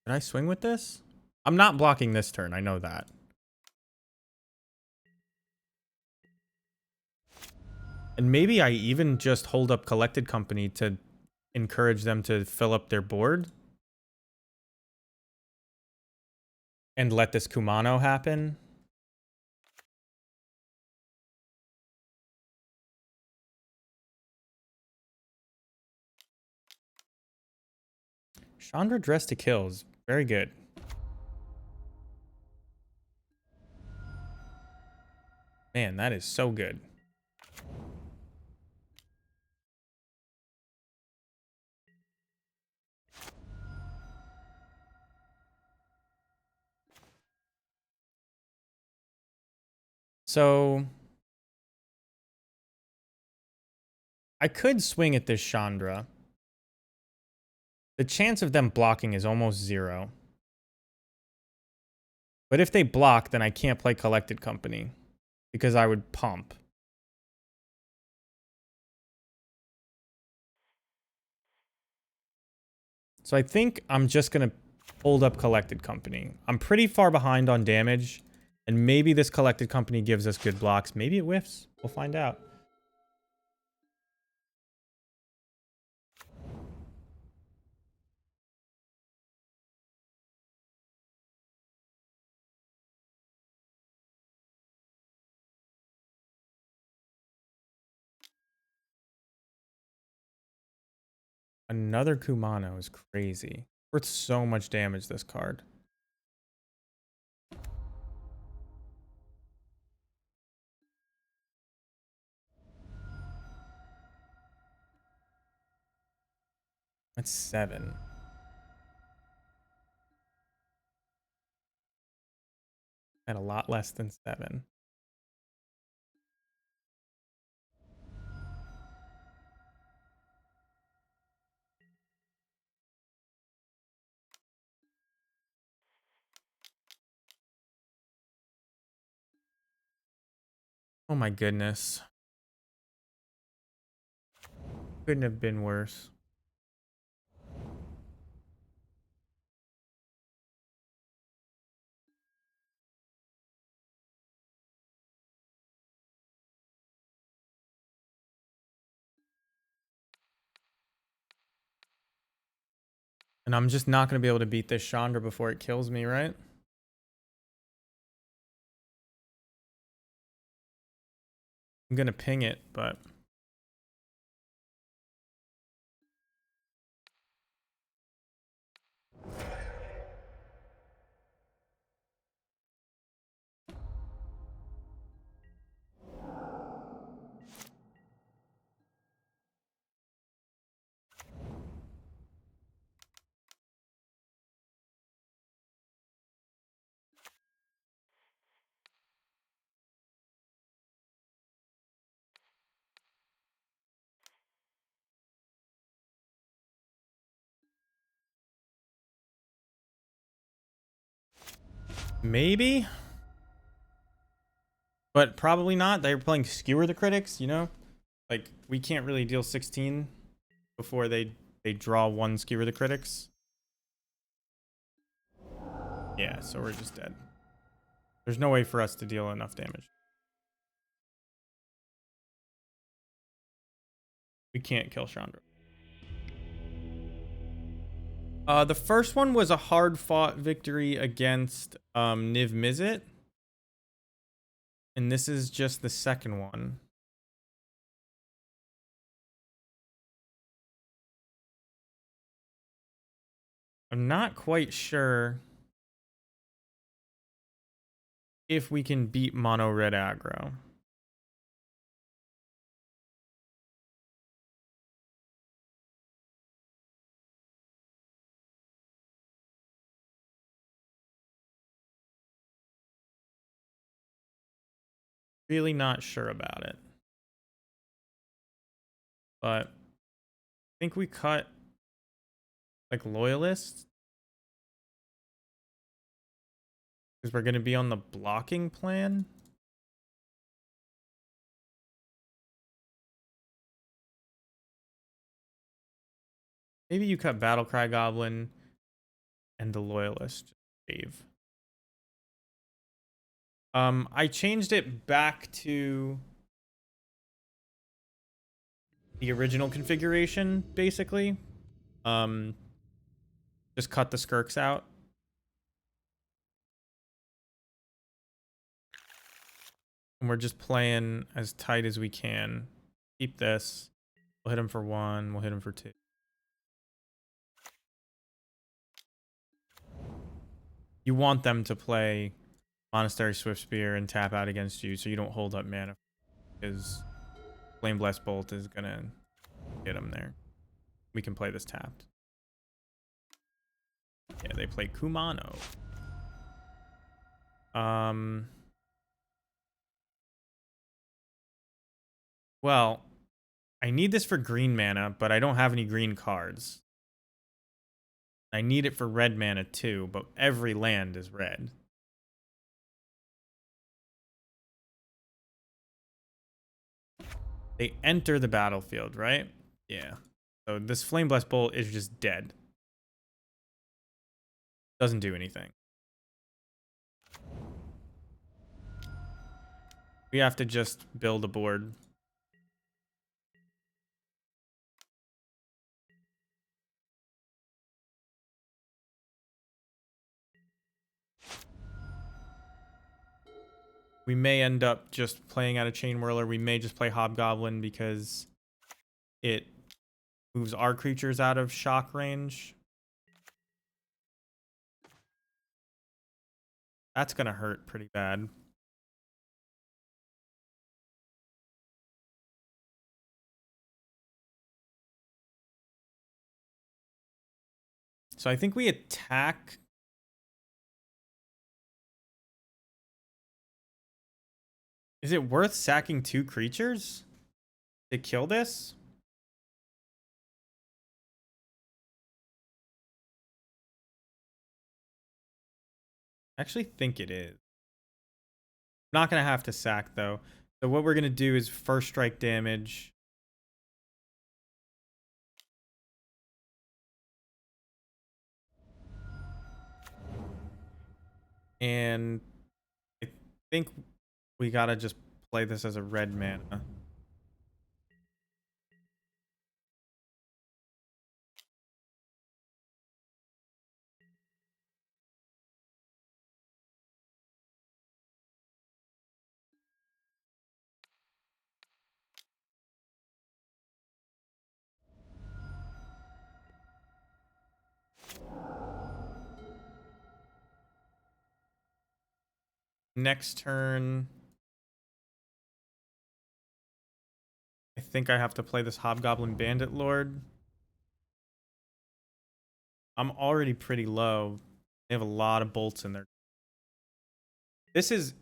Did I swing with this? I'm not blocking this turn, I know that. And maybe I even just hold up Collected Kompany to encourage them to fill up their board. And let this Kumano happen. Chandra Dress to Kill is very good. Man, that is so good. So I could swing at this Chandra. The chance of them blocking is almost 0. But if they block, then I can't play Collected Company because I would pump. So I think I'm just going to hold up Collected Company. I'm pretty far behind on damage, and maybe this Collected Company gives us good blocks. Maybe it whiffs. We'll find out. Another Kumano is crazy. Worth so much damage, this card. That's 7. At a lot less than 7. Oh my goodness. Couldn't have been worse. And I'm just not going to be able to beat this Chandra before it kills me, right? I'm going to ping it, but... Maybe? But probably not. They're playing Skewer the Critics, you know? Like, we can't really deal 16 before they draw 1 Skewer the Critics. Yeah, so we're just dead. There's no way for us to deal enough damage. We can't kill Chandra. The first one was a hard-fought victory against Niv Mizzet. And this is just the second one. I'm not quite sure if we can beat mono red aggro. Really not sure about it. But I think we cut like loyalists. Because we're going to be on the blocking plan. Maybe you cut Battlecry Goblin and the Loyalist save. I changed it back to the original configuration, basically. Just cut the skirks out. And we're just playing as tight as we can. Keep this. We'll hit him for 1. We'll hit him for 2. You want them to play Monastery Swift Spear and tap out against you so you don't hold up mana. Because Flame Blessed Bolt is going to get him there. We can play this tapped. Yeah, they play Kumano. Well, I need this for green mana, but I don't have any green cards. I need it for red mana too, but every land is red. They enter the battlefield, right? Yeah. So this Flame Blessed Bolt is just dead. Doesn't do anything. We have to just build a board. We may end up just playing out a Chain Whirler. We may just play Hobgoblin because it moves our creatures out of shock range. That's going to hurt pretty bad. So I think we attack. Is it worth sacking 2 creatures to kill this? I actually think it is. Not going to have to sack, though. So what we're going to do is first strike damage. And I think we got to just play this as a red mana. Next turn, I think I have to play this Hobgoblin Bandit Lord. I'm already pretty low. They have a lot of bolts in there. This is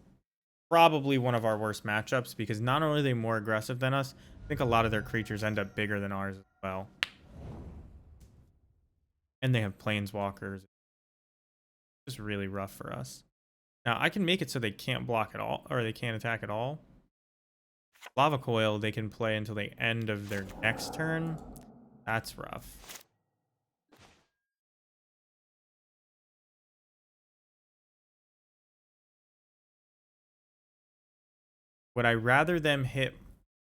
probably one of our worst matchups because not only are they more aggressive than us, I think a lot of their creatures end up bigger than ours as well. And they have planeswalkers. It's really rough for us. Now, I can make it so they can't block at all, or they can't attack at all. Lava Coil, they can play until the end of their next turn. That's rough. Would I rather them hit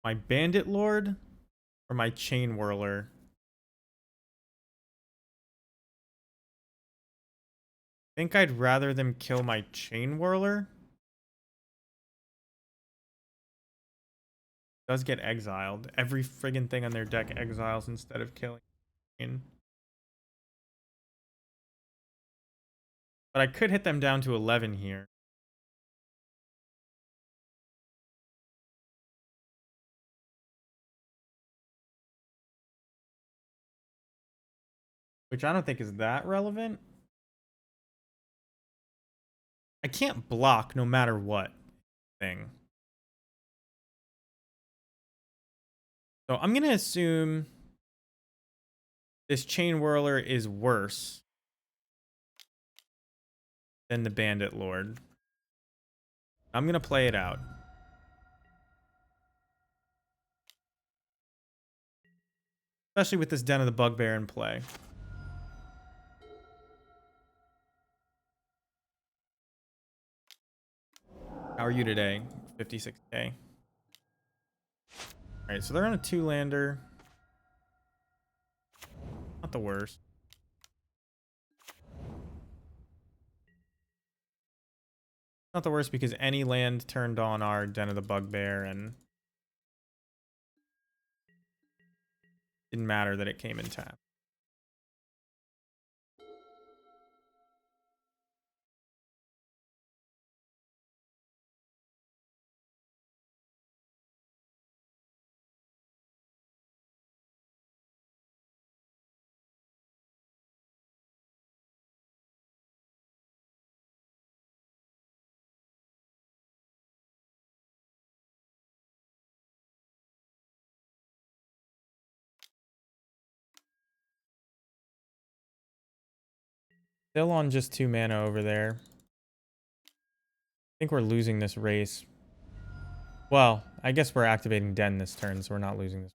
my Bandit Lord or my Chain Whirler? I think I'd rather them kill my Chain Whirler. It does get exiled. Every friggin' thing on their deck exiles instead of killing. But I could hit them down to 11 here. Which I don't think is that relevant. I can't block no matter what thing. So I'm going to assume this Chain Whirler is worse than the Bandit Lord. I'm going to play it out. Especially with this Den of the Bugbear in play. How are you today? 56k. Alright, so they're on a 2-lander. Not the worst. Not the worst because any land turned on our Den of the Bugbear and didn't matter that it came in tap. Still on just 2 mana over there. I think we're losing this race. Well, I guess we're activating Den this turn, so we're not losing this.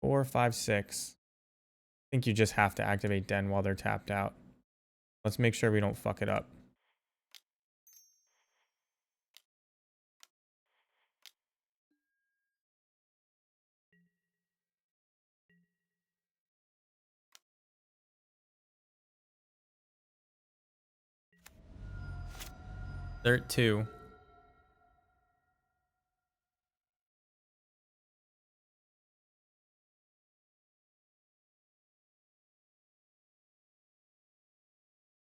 4, 5, 6. I think you just have to activate Den while they're tapped out. Let's make sure we don't fuck it up. They're at 2.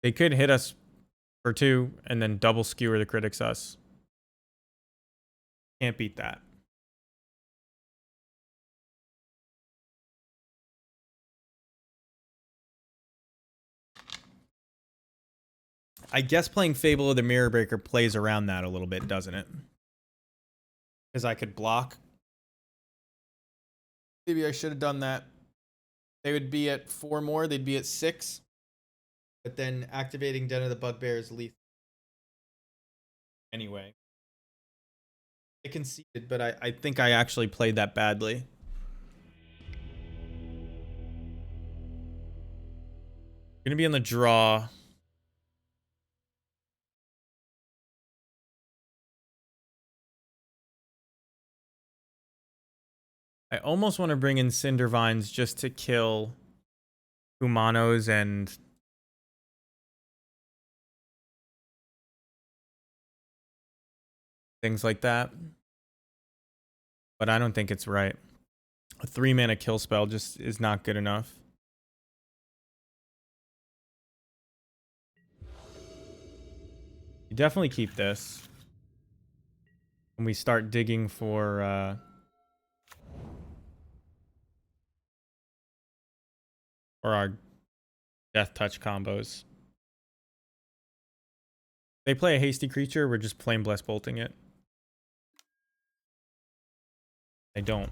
They could hit us for 2 and then double skewer the critics us. Can't beat that. I guess playing Fable of the Mirror Breaker plays around that a little bit, doesn't it? Because I could block. Maybe I should have done that. They would be at 4 more. They'd be at 6. But then activating Den of the Bugbear is lethal. Anyway. I conceded, but I think I actually played that badly. Gonna be in the draw. I almost want to bring in Cindervines just to kill Humanos and things like that. But I don't think it's right. A 3-mana kill spell just is not good enough. You definitely keep this. When we start digging for our death touch combos. They play a hasty creature, we're just plain bless bolting it. They don't.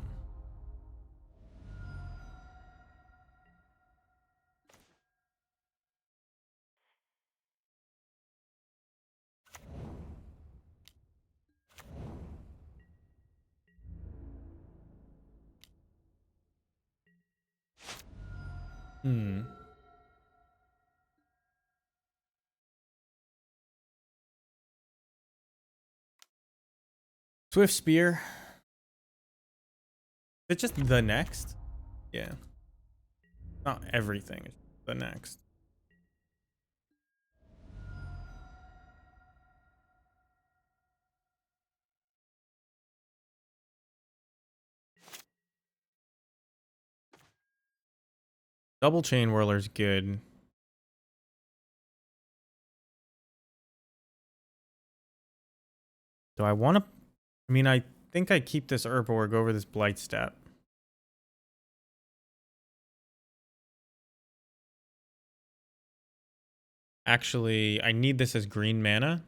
Swift Spear. Is it just the next? Yeah. Not everything. It's the next. Double Chain Whirler's good. Do I want to... I mean, I think I keep this Herborg over this Blight Step. Actually, I need this as green mana.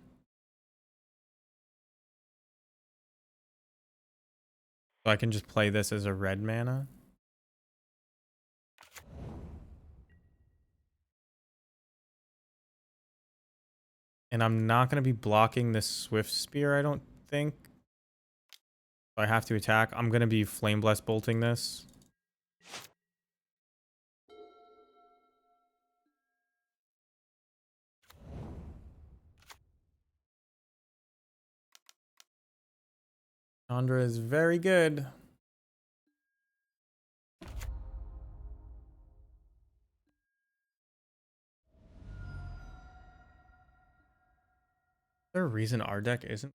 So I can just play this as a red mana. And I'm not going to be blocking this Swift Spear, I don't think. So I have to attack. I'm going to be Flame Blast bolting this. Chandra is very good. Is there a reason our deck isn't?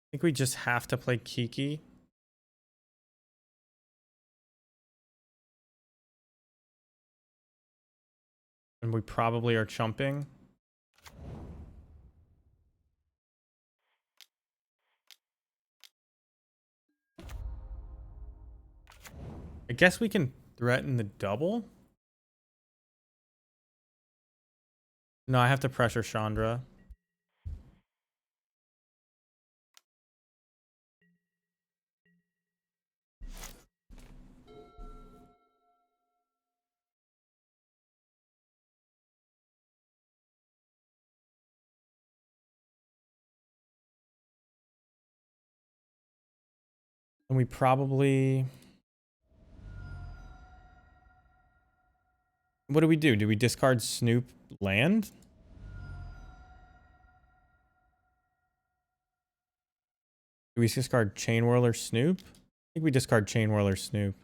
I think we just have to play Kiki. And we probably are chumping. I guess we can threaten the double. No, I have to pressure Chandra. And we probably... What do we do? Do we discard Snoop land? Do we discard Chain Whirler Snoop? I think we discard Chain Whirler Snoop.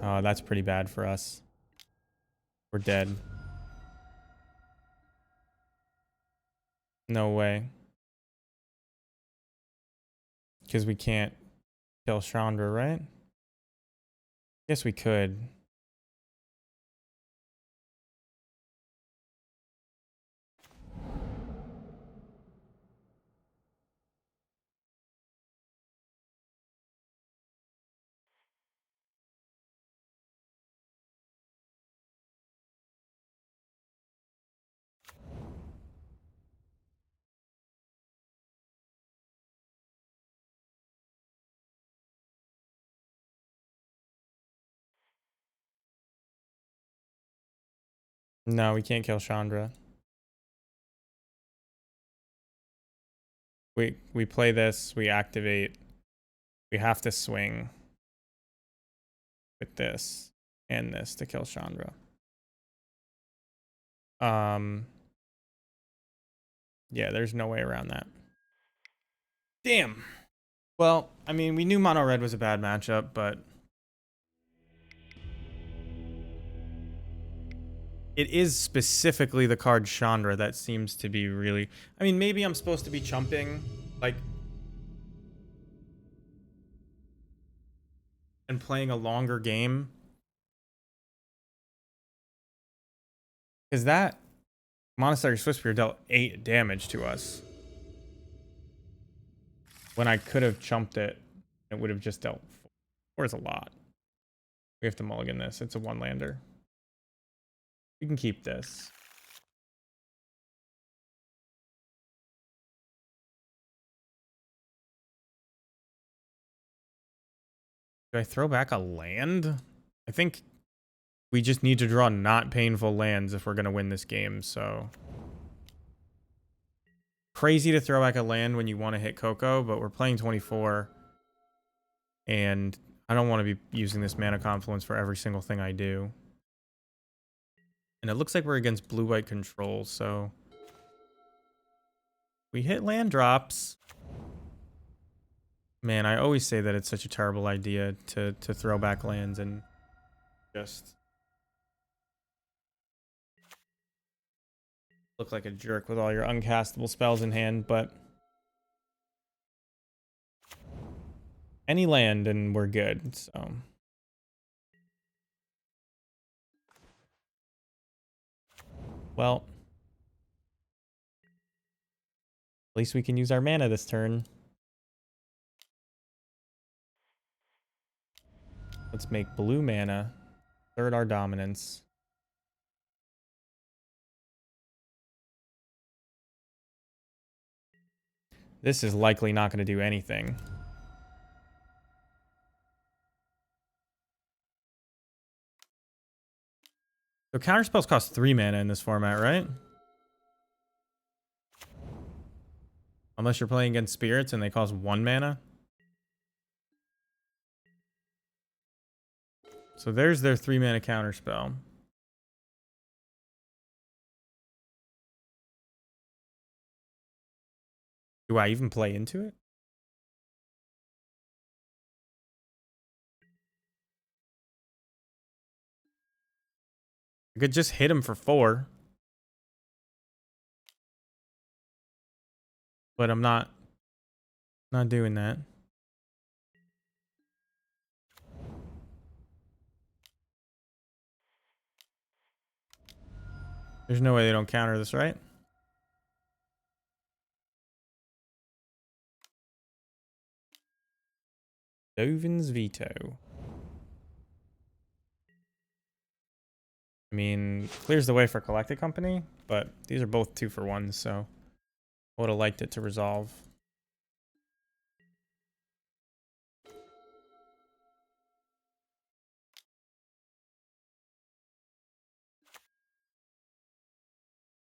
Oh, that's pretty bad for us. We're dead. No way. Because we can't kill Chandra, right? Guess we could. No, we can't kill Chandra. We play this, we activate. We have to swing with this and this to kill Chandra. Yeah, there's no way around that. Damn. Well, I mean, we knew Mono Red was a bad matchup, but it is specifically the card Chandra that seems to be really... I mean, maybe I'm supposed to be chumping, like, and playing a longer game. Because that Monastery Swiftspear dealt 8 damage to us. When I could have chumped it, it would have just dealt 4. 4 is a lot. We have to mulligan this. It's a 1-lander. We can keep this. Do I throw back a land? I think we just need to draw not painful lands if we're going to win this game, so... Crazy to throw back a land when you want to hit Coco, but we're playing 24. And I don't want to be using this Mana Confluence for every single thing I do. And it looks like we're against blue-white control, so... We hit land drops. Man, I always say that it's such a terrible idea to throw back lands and just look like a jerk with all your uncastable spells in hand, but any land and we're good, so... Well, at least we can use our mana this turn. Let's make blue mana. Third our dominance. This is likely not going to do anything. So counterspells cost 3 mana in this format, right? Unless you're playing against spirits and they cost 1 mana. So there's their 3 mana counterspell. Do I even play into it? I could just hit him for 4. But I'm not doing that. There's no way they don't counter this, right? Dovin's Veto. I mean, clears the way for Collected Company, but these are both 2-for-1s, so I would have liked it to resolve.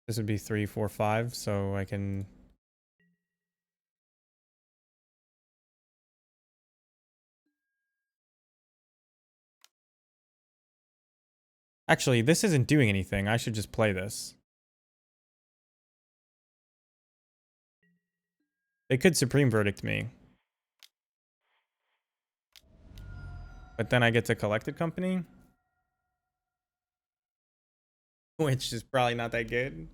This would be 3, 4, 5, so I can... Actually, this isn't doing anything. I should just play this. They could Supreme Verdict me. But then I get to Collected Company. Which is probably not that good.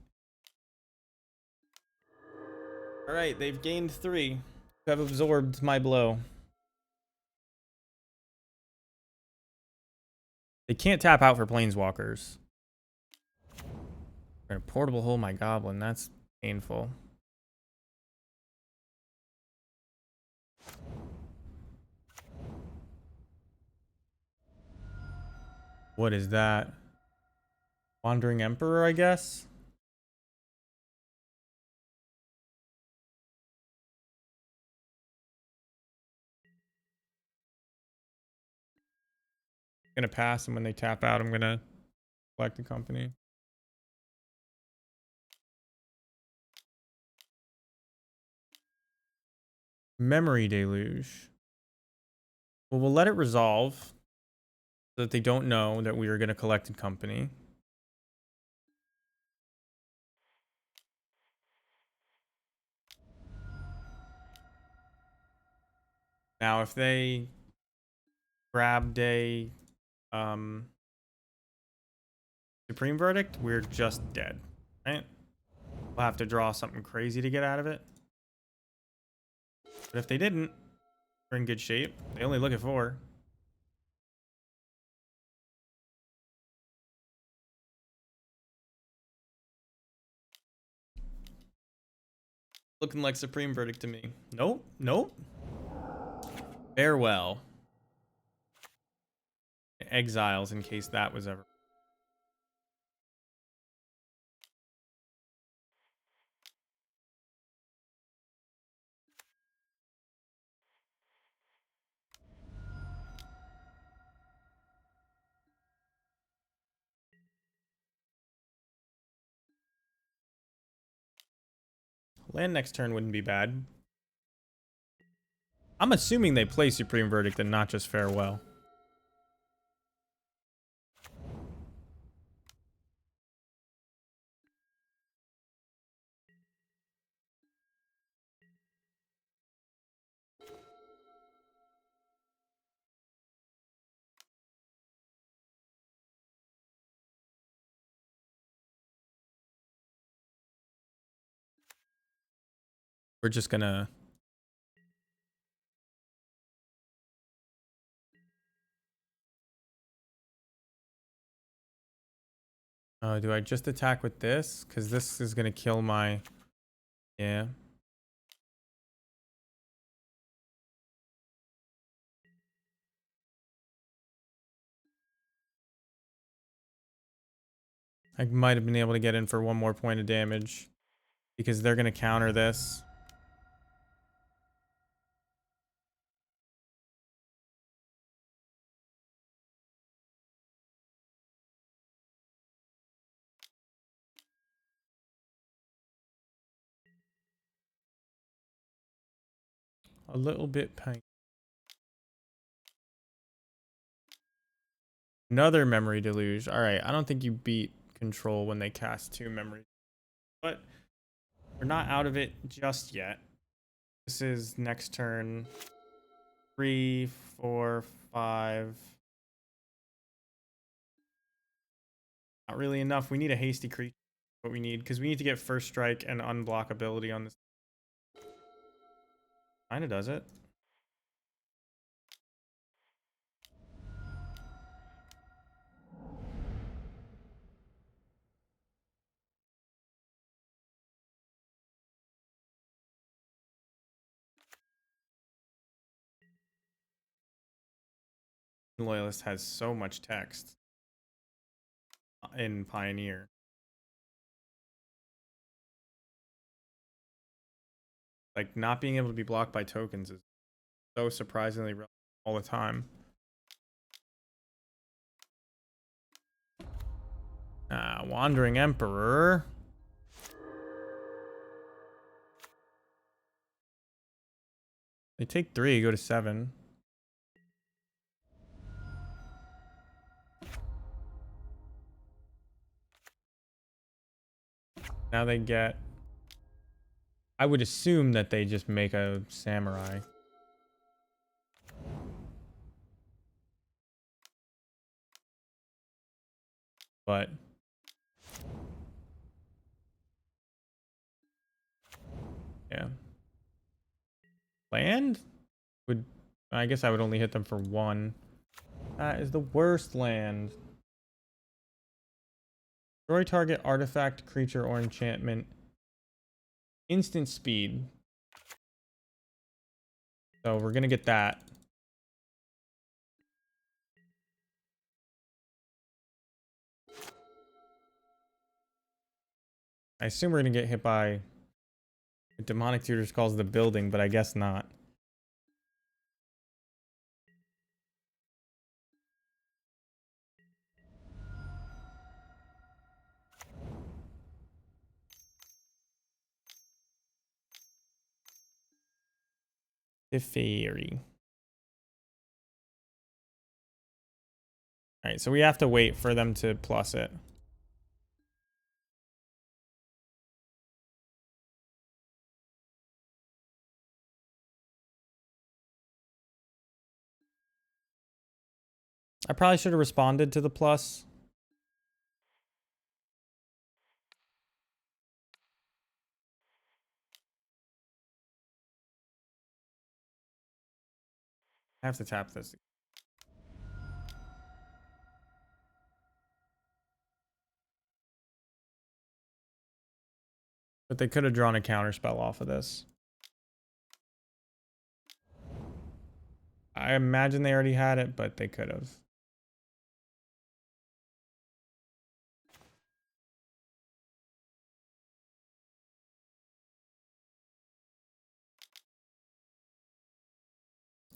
Alright, they've gained 3. Have absorbed my blow. They can't tap out for Planeswalkers. They're gonna Portable Hole my Goblin. That's painful. What is that? Wandering Emperor, I guess? Gonna pass, and when they tap out, I'm gonna Collect the Company. Memory Deluge. Well, we'll let it resolve so that they don't know that we are gonna Collected Company. Now, if they grabbed a Supreme Verdict, we're just dead, right? We'll have to draw something crazy to get out of it. But if they didn't, we're in good shape. They only look at 4. Looking like Supreme Verdict to me. Nope, nope. Farewell. Exiles in case that was ever. Land next turn wouldn't be bad. I'm assuming they play Supreme Verdict and not just Farewell. We're just gonna... do I just attack with this? Because this is gonna kill my... Yeah. I might have been able to get in for 1 more point of damage. Because they're gonna counter this. A little bit pain. Another Memory Deluge. Alright, I don't think you beat Control when they cast 2 memories. But we're not out of it just yet. This is next turn. 3, 4, 5. Not really enough. We need a hasty creature. What we need, because we need to get first strike and unblockability on this. Kinda does it. Loyalist has so much text. in Pioneer. Like, not being able to be blocked by tokens is so surprisingly relevant all the time. Wandering Emperor. They take 3, go to 7. Now they get... I would assume that they just make a samurai. But... yeah. Land? Would... I guess I would only hit them for 1. That is the worst land. Destroy target artifact, creature, or enchantment. Instant speed. So we're gonna get that. I assume we're gonna get hit by Demonic Tutors calls the building, but I guess not. The fairy. Alright, so we have to wait for them to plus it. I probably should have responded to the plus. I have to tap this. But they could have drawn a counter spell off of this. I imagine they already had it, but they could have.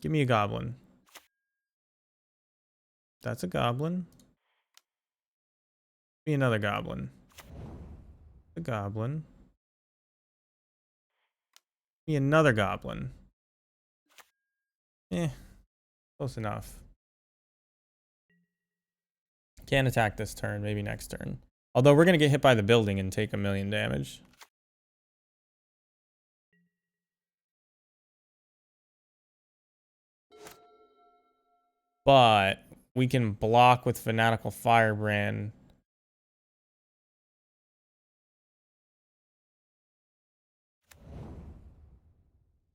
Give me a goblin. That's a goblin. Give me another goblin. A goblin. Give me another goblin. Close enough. Can't attack this turn, maybe next turn. Although we're gonna get hit by the building and take 1,000,000 damage. But we can block with Fanatical Firebrand.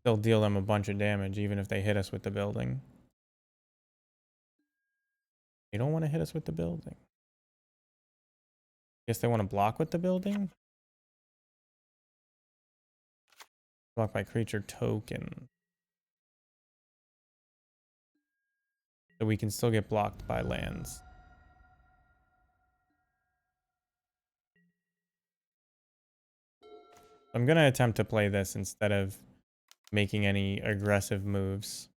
Still deal them a bunch of damage, even if they hit us with the building. They don't want to hit us with the building. Guess they want to block with the building? Block by creature token. So we can still get blocked by lands. I'm going to attempt to play this instead of making any aggressive moves.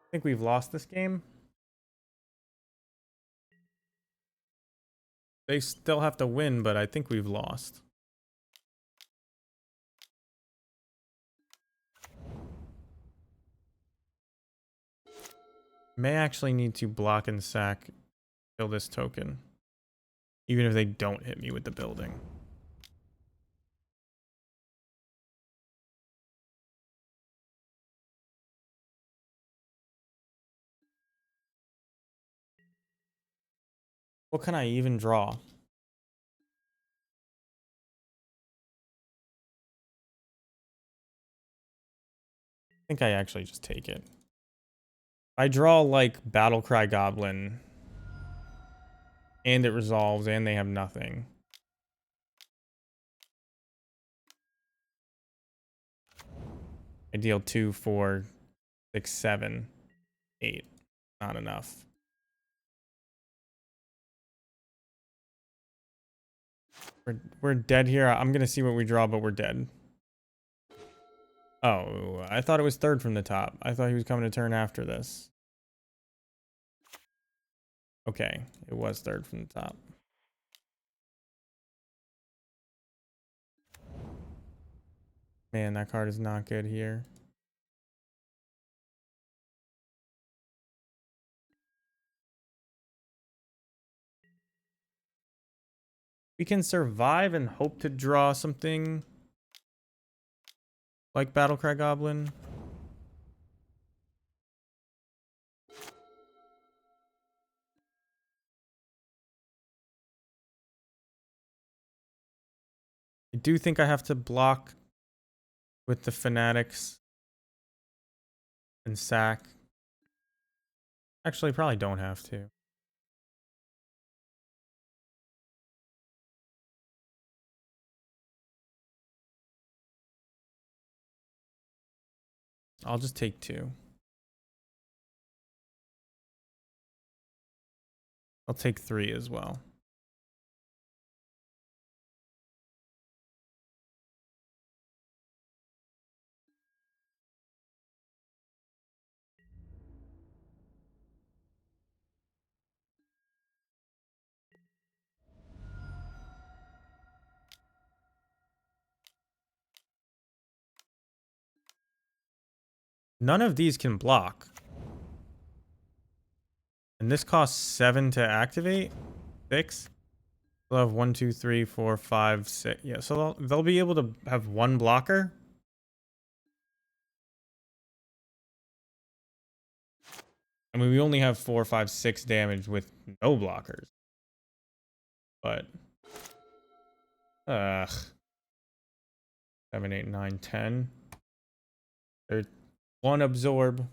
I think we've lost this game. They still have to win, but I think we've lost. May actually need to block and sack, kill this token. Even if they don't hit me with the building. What can I even draw? think I actually just take it. I draw like Battlecry Goblin and it resolves and they have nothing. I deal 2, 4, 6, 7, 8. Not enough. We're dead here. I'm gonna see what we draw, but we're dead. Oh, I thought it was third from the top. I thought he was coming to turn after this. Okay, it was third from the top. Man, that card is not good here. We can survive and hope to draw something like Battlecry Goblin. I do think I have to block with the Fanatics and sack. Actually, probably don't have to. I'll just take 2. I'll take 3 as well. None of these can block. And this costs 7 to activate? 6? They'll have 1, 2, 3, 4, 5, 6. Yeah, so they'll be able to have 1 blocker. I mean, we only have 4, 5, 6 damage with no blockers. But ugh. 7, 8, 9, 10. There's 1 absorb.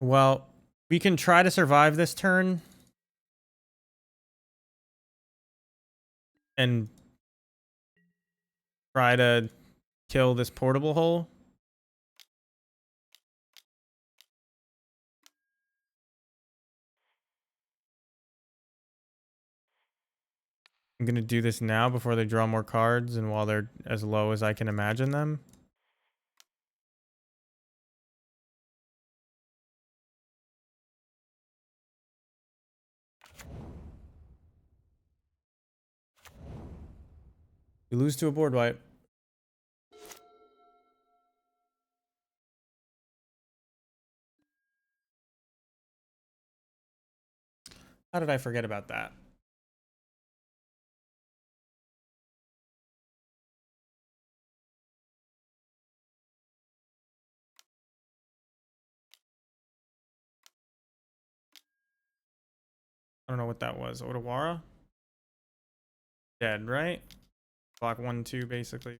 Well, we can try to survive this turn. And try to kill this portable hole. I'm going to do this now before they draw more cards and while they're as low as I can imagine them. You lose to a board wipe. How did I forget about that? I don't know what that was. Otawara? Dead, right? Block 1, 2, basically.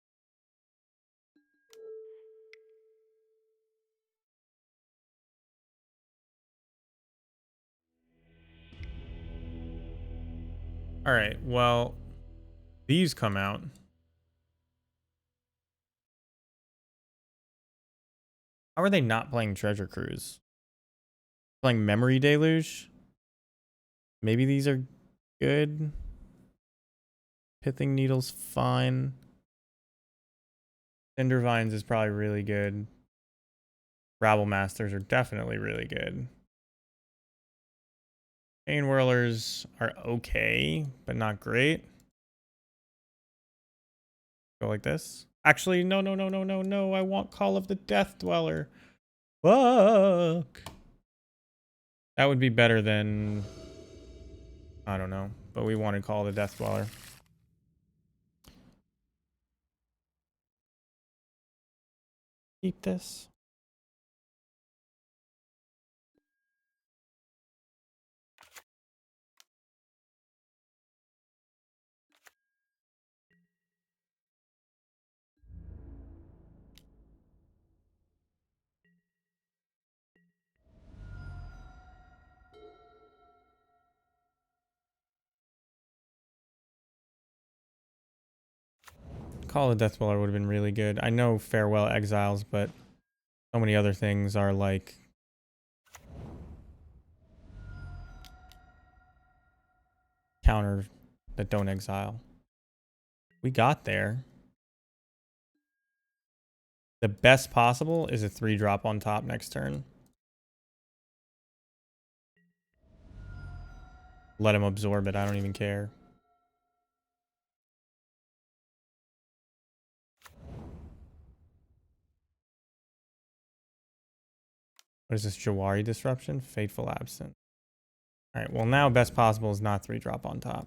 Alright, well, these come out. How are they not playing Treasure Cruise? Playing Memory Deluge? Maybe these are good. Pithing Needle's fine. Cinder Vines is probably really good. Rabble Masters are definitely really good. Chain Whirlers are okay, but not great. Go like this. Actually, no, no, no, no, no, no. I want Call of the Death Dweller. Fuck. That would be better than... I don't know. But we wanted Call of the Death Dweller. Keep this. Call of Deathwiller would have been really good. I know Farewell Exiles, but so many other things are like counter that don't exile. We got there. The best possible is a 3-drop on top next turn. Let him absorb it. I don't even care. What is this? Jawari Disruption? Fateful Absent. All right. Well, now best possible is not 3-drop on top.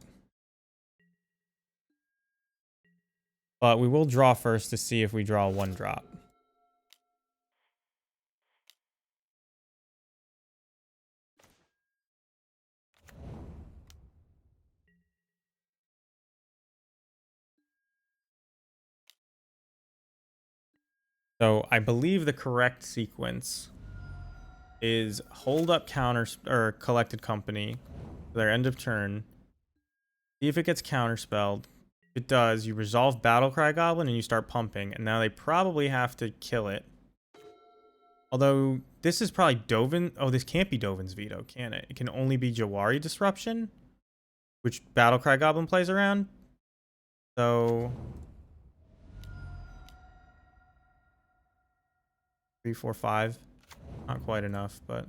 But we will draw first to see if we draw a 1-drop. So I believe the correct sequence is hold up counter or collected company for their end of turn. See if it gets counterspelled. If it does, you resolve Battlecry Goblin and you start pumping. And now they probably have to kill it. Although this is probably Dovin. Oh, this can't be Dovin's veto, can it? It can only be Jawari Disruption, which Battlecry Goblin plays around. So 3, 4, 5. Not quite enough, but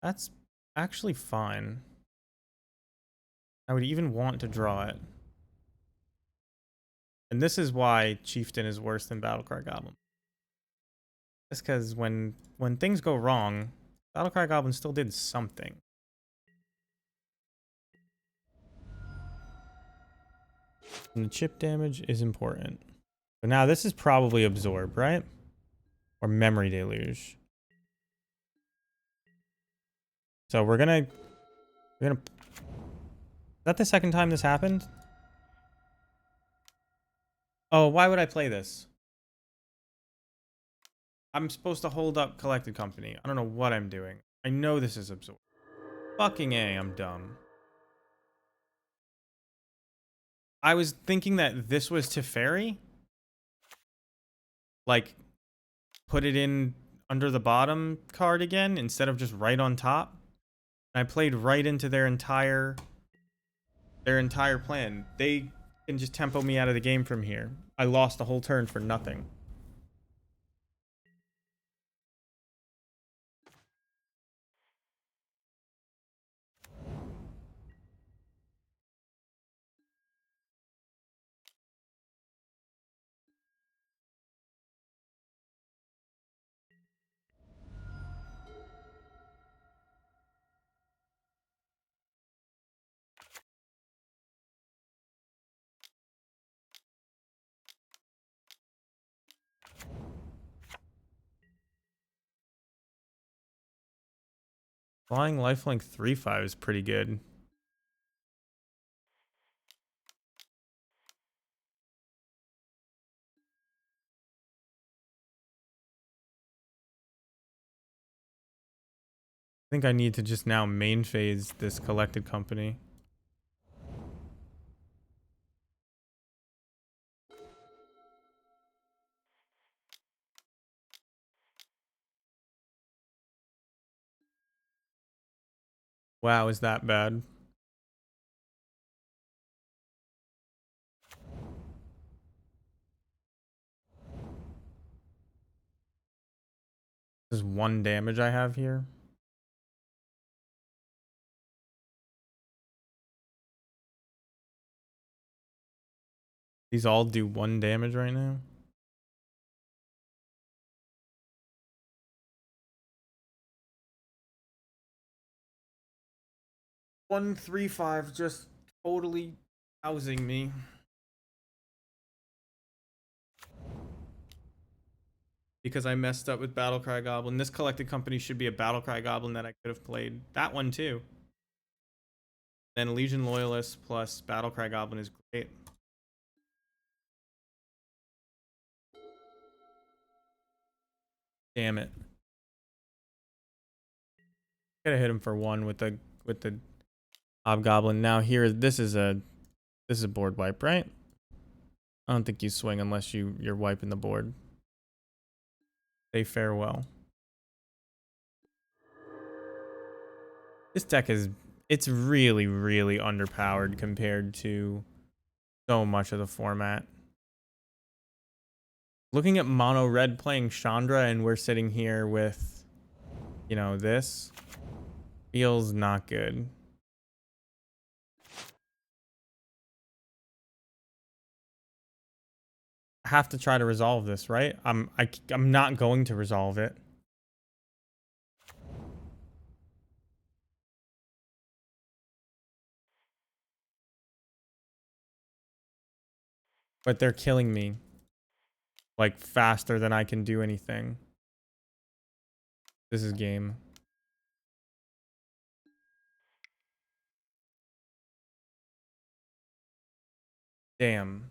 that's actually fine. I would even want to draw it. And this is why Chieftain is worse than Battlecry Goblin. Just because when things go wrong, Battlecry Goblin still did something. And the chip damage is important. But now this is probably Absorb, right? Or Memory Deluge. So we're gonna... Is that the second time this happened? Oh, why would I play this? I'm supposed to hold up Collected Company. I don't know what I'm doing. I know this is Absorb. Fucking A, I'm dumb. I was thinking that this was Teferi. Like, put it in under the bottom card again instead of just right on top. And I played right into their entire plan. They can just tempo me out of the game from here. I lost the whole turn for nothing. Flying lifelink 3/5 is pretty good. I think I need to just now main phase this Collected Company. Wow, is that bad? This is 1 damage I have here. These all do 1 damage right now. One 3/5 just totally housing me. Because I messed up with Battlecry Goblin. This Collected Company should be a Battlecry Goblin that I could have played. That one too. Then Legion Loyalist plus Battlecry Goblin is great. Damn it. Could have hit him for 1 with the Hobgoblin. Now here, this is a board wipe, right? I don't think you swing unless you're wiping the board. Say farewell. This deck it's really, really underpowered compared to so much of the format. Looking at mono red playing Chandra and we're sitting here with, you know, this feels not good. I have to try to resolve this, right? I'm not going to resolve it. But they're killing me. Like, faster than I can do anything. This is game. Damn.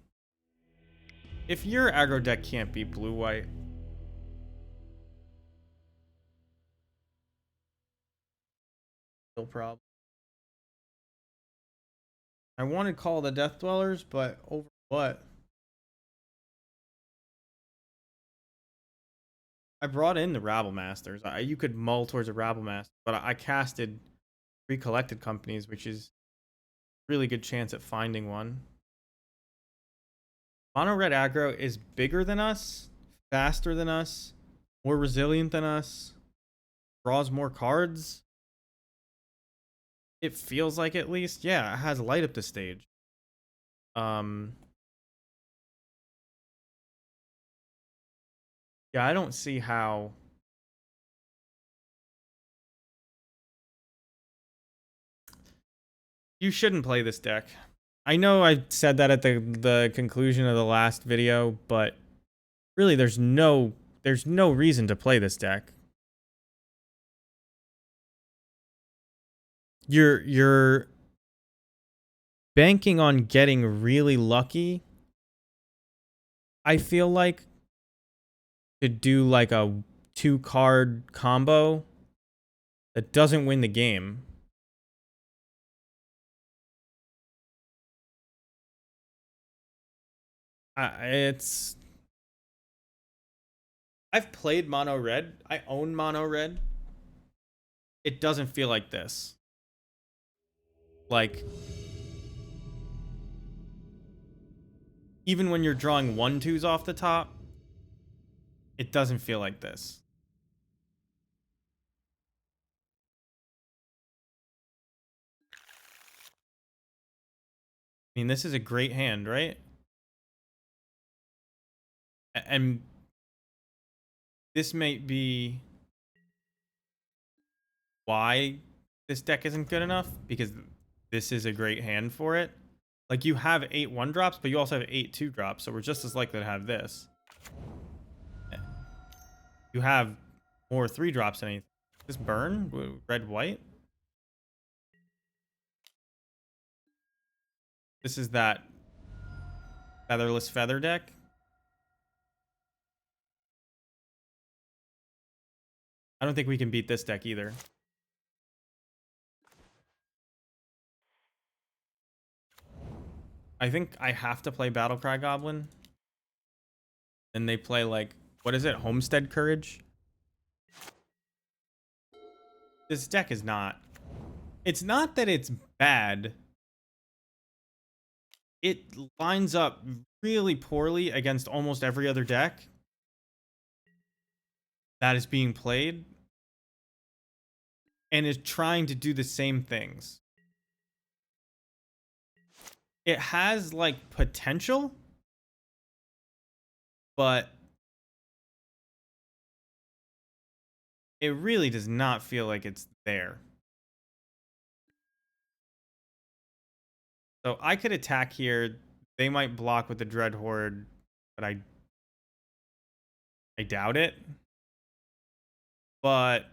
If your aggro deck can't beat blue-white... No problem. I wanted Call of the Death Dwellers, but over what? I brought in the Rabble Masters. You could mull towards a Rabble Master, but I casted 3 Collected Companies, which is a really good chance at finding one. Mono red aggro is bigger than us, faster than us, more resilient than us, draws more cards. It feels like, at least. Yeah, it has light up the stage. Yeah, I don't see how. You shouldn't play this deck. I know I said that at the conclusion of the last video, but really there's no reason to play this deck. You're banking on getting really lucky. I feel like to do like a 2-card combo that doesn't win the game. It's... I've played mono red. I own mono red. It doesn't feel like this. Like, even when you're drawing 1/2s off the top, it doesn't feel like this. I mean, this is a great hand, right? And this might be why this deck isn't good enough, because this is a great hand for it. Like, you have 8 1-drops, but you also have 8 2-drops, so we're just as likely to have this. You have more 3-drops than anything. This burn? Red, white? This is that featherless feather deck. I don't think we can beat this deck either. I think I have to play Battlecry Goblin. And they play, like, what is it? Homestead Courage? This deck is not... It's not that it's bad. It lines up really poorly against almost every other deck that is being played. And is trying to do the same things. It has, like, potential, but it really does not feel like it's there. So I could attack here. They might block with the Dread Horde, but I doubt it. But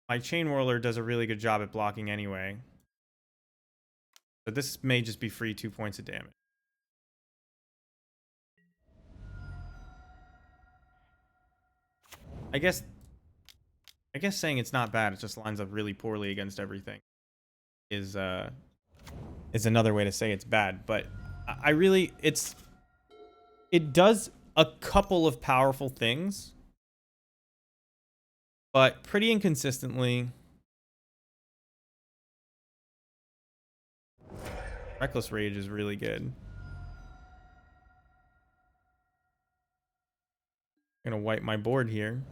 my Chain Whirler does a really good job at blocking anyway. So this may just be free 2 points of damage. I guess I guess saying it's not bad, it just lines up really poorly against everything is another way to say it's bad. But I really, it does a couple of powerful things, but pretty inconsistently. Reckless Rage is really good. I'm gonna wipe my board here.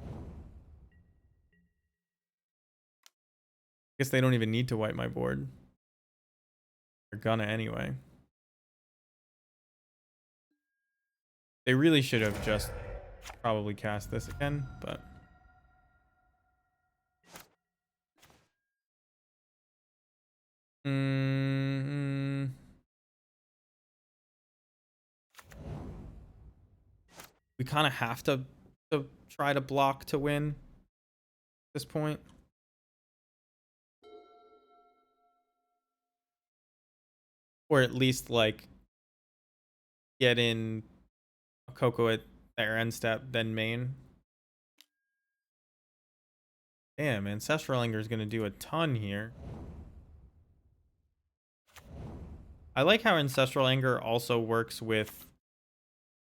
Guess they don't even need to wipe my board. They're gonna anyway. They really should have just probably cast this again, but we kind of have to try to block to win at this point. Or at least like get in a Coco at their end step, then main. Damn, Ancestral Anger is going to do a ton here. I like how Ancestral Anger also works with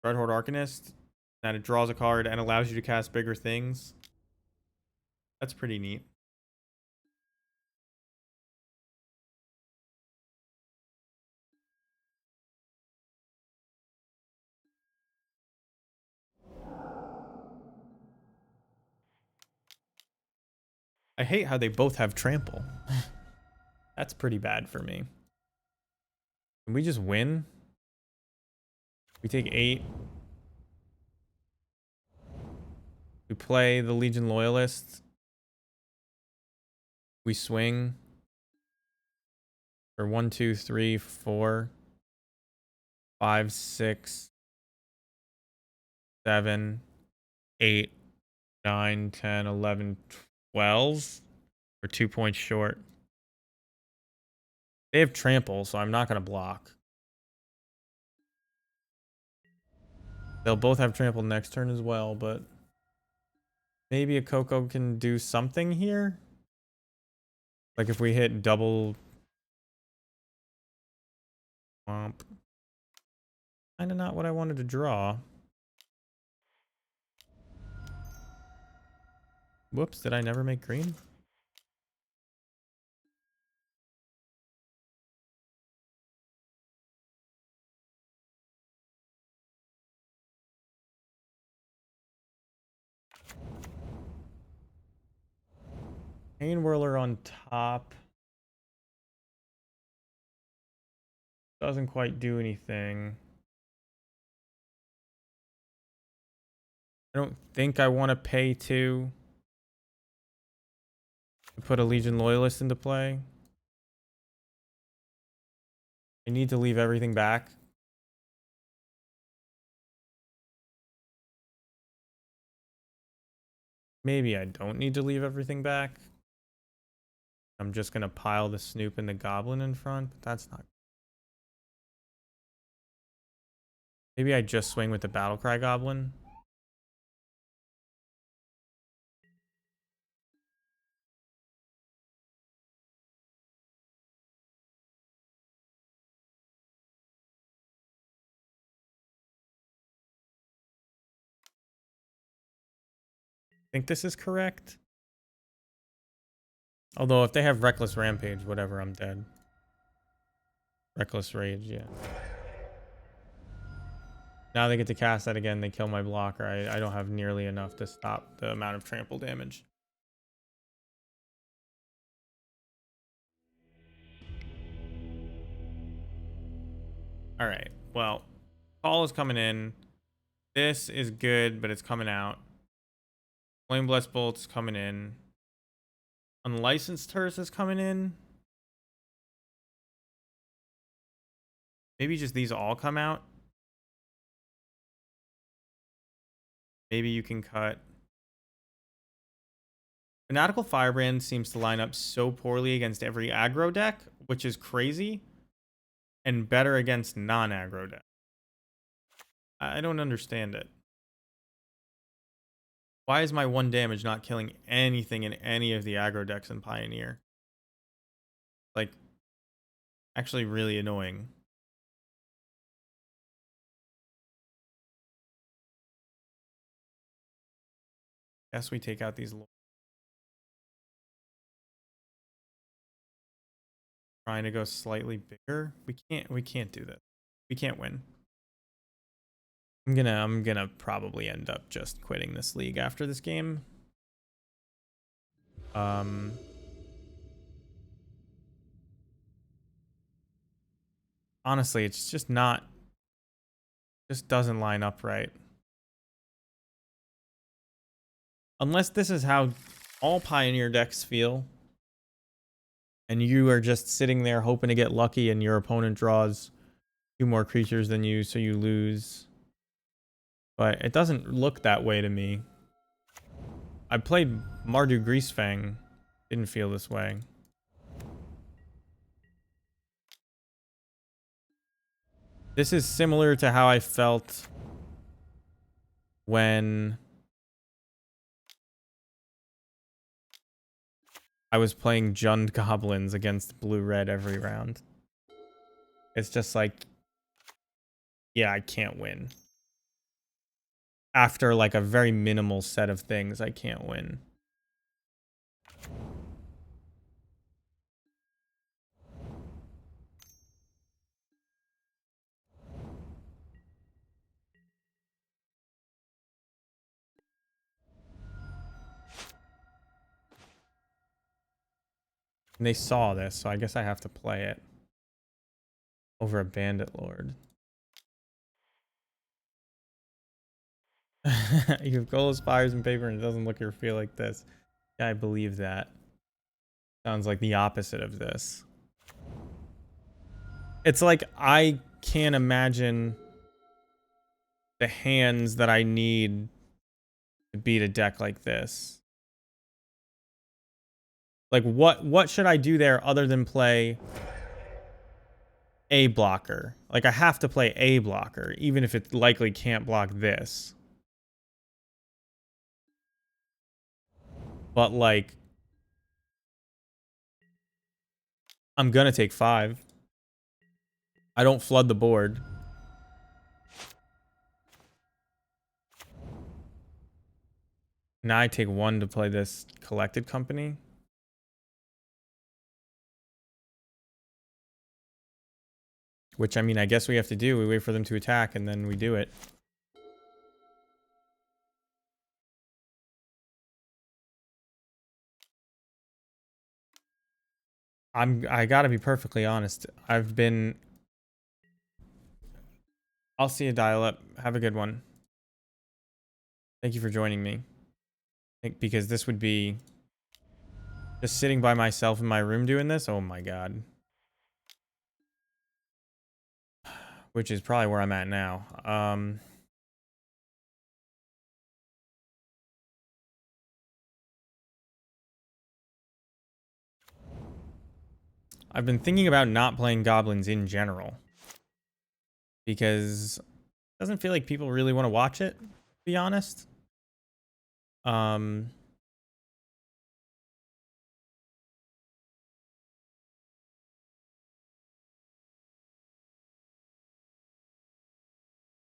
Dreadhorde Arcanist, that it draws a card and allows you to cast bigger things. That's pretty neat. I hate how they both have trample. That's pretty bad for me. Can we just win? We take 8. We play the Legion Loyalist. We swing for 1, 2, 3, 4, 5, 6, 7, 8, 9, 10, 11, 12. We're 2 points short. They have trample, so I'm not going to block. They'll both have trample next turn as well, but maybe a Coco can do something here. Like if we hit double womp. Kind of not what I wanted to draw. Whoops, did I never make green? Pain Whirler on top. Doesn't quite do anything. I don't think I want to pay 2 to put a Legion Loyalist into play. I need to leave everything back. Maybe I don't need to leave everything back. I'm just going to pile the Snoop and the Goblin in front, but that's not. Maybe I just swing with the Battlecry Goblin. I think this is correct. Although if they have Reckless Rampage, whatever, I'm dead. Reckless Rage, yeah. Now they get to cast that again. They kill my blocker. I don't have nearly enough to stop the amount of trample damage. All right. Well, call is coming in. This is good, but it's coming out. Flame Blessed Bolt's coming in. Unlicensed Terse is coming in. Maybe just these all come out. Maybe you can cut. Fanatical Firebrand seems to line up so poorly against every aggro deck, which is crazy, and better against non-aggro deck. I don't understand it. Why is my 1 damage not killing anything in any of the aggro decks in Pioneer? Like, actually really annoying. Guess we take out these. Trying to go slightly bigger. We can't do this. We can't win. I'm gonna probably end up just quitting this league after this game. Honestly, it's just not, just doesn't line up right. Unless this is how all Pioneer decks feel, and you are just sitting there hoping to get lucky and your opponent draws 2 more creatures than you, so you lose. But it doesn't look that way to me. I played Mardu Greasefang. Didn't feel this way. This is similar to how I felt when I was playing Jund Goblins against blue-red every round. It's just like, yeah, I can't win. After like a very minimal set of things, I can't win. And they saw this, so I guess I have to play it over a Bandit Lord. You have gold, spires, and paper, and it doesn't look or feel like this. Yeah, I believe that. Sounds like the opposite of this. It's like I can't imagine the hands that I need to beat a deck like this. Like what should I do there other than play a blocker? Like I have to play a blocker, even if it likely can't block this. But like, I'm gonna take 5. I don't flood the board. Now I take 1 to play this Collected Kompany. Which, I mean, I guess we have to do. We wait for them to attack, and then we do it. I gotta be perfectly honest. I'll see you, dial up. Have a good one. Thank you for joining me. Because this would be just sitting by myself in my room doing this. Oh my god. Which is probably where I'm at now. I've been thinking about not playing Goblins in general. Because it doesn't feel like people really want to watch it, to be honest. What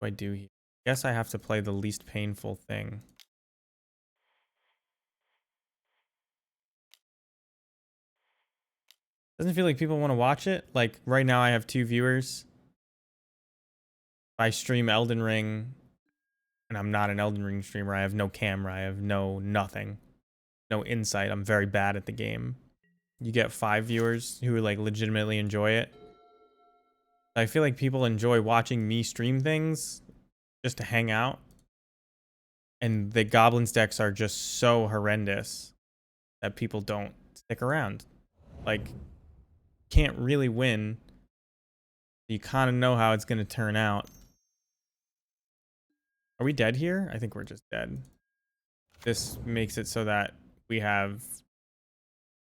do I do here? I guess I have to play the least painful thing. Doesn't feel like people want to watch it. Like right now I have 2 viewers. I stream Elden Ring and I'm not an Elden Ring streamer. I have no camera. I have nothing. No insight. I'm very bad at the game. You get 5 viewers who like legitimately enjoy it. I feel like people enjoy watching me stream things just to hang out. And the Goblins decks are just so horrendous that people don't stick around. Like, can't really win. You kind of know how it's going to turn out. Are we dead here? I think we're just dead. This makes it so that we have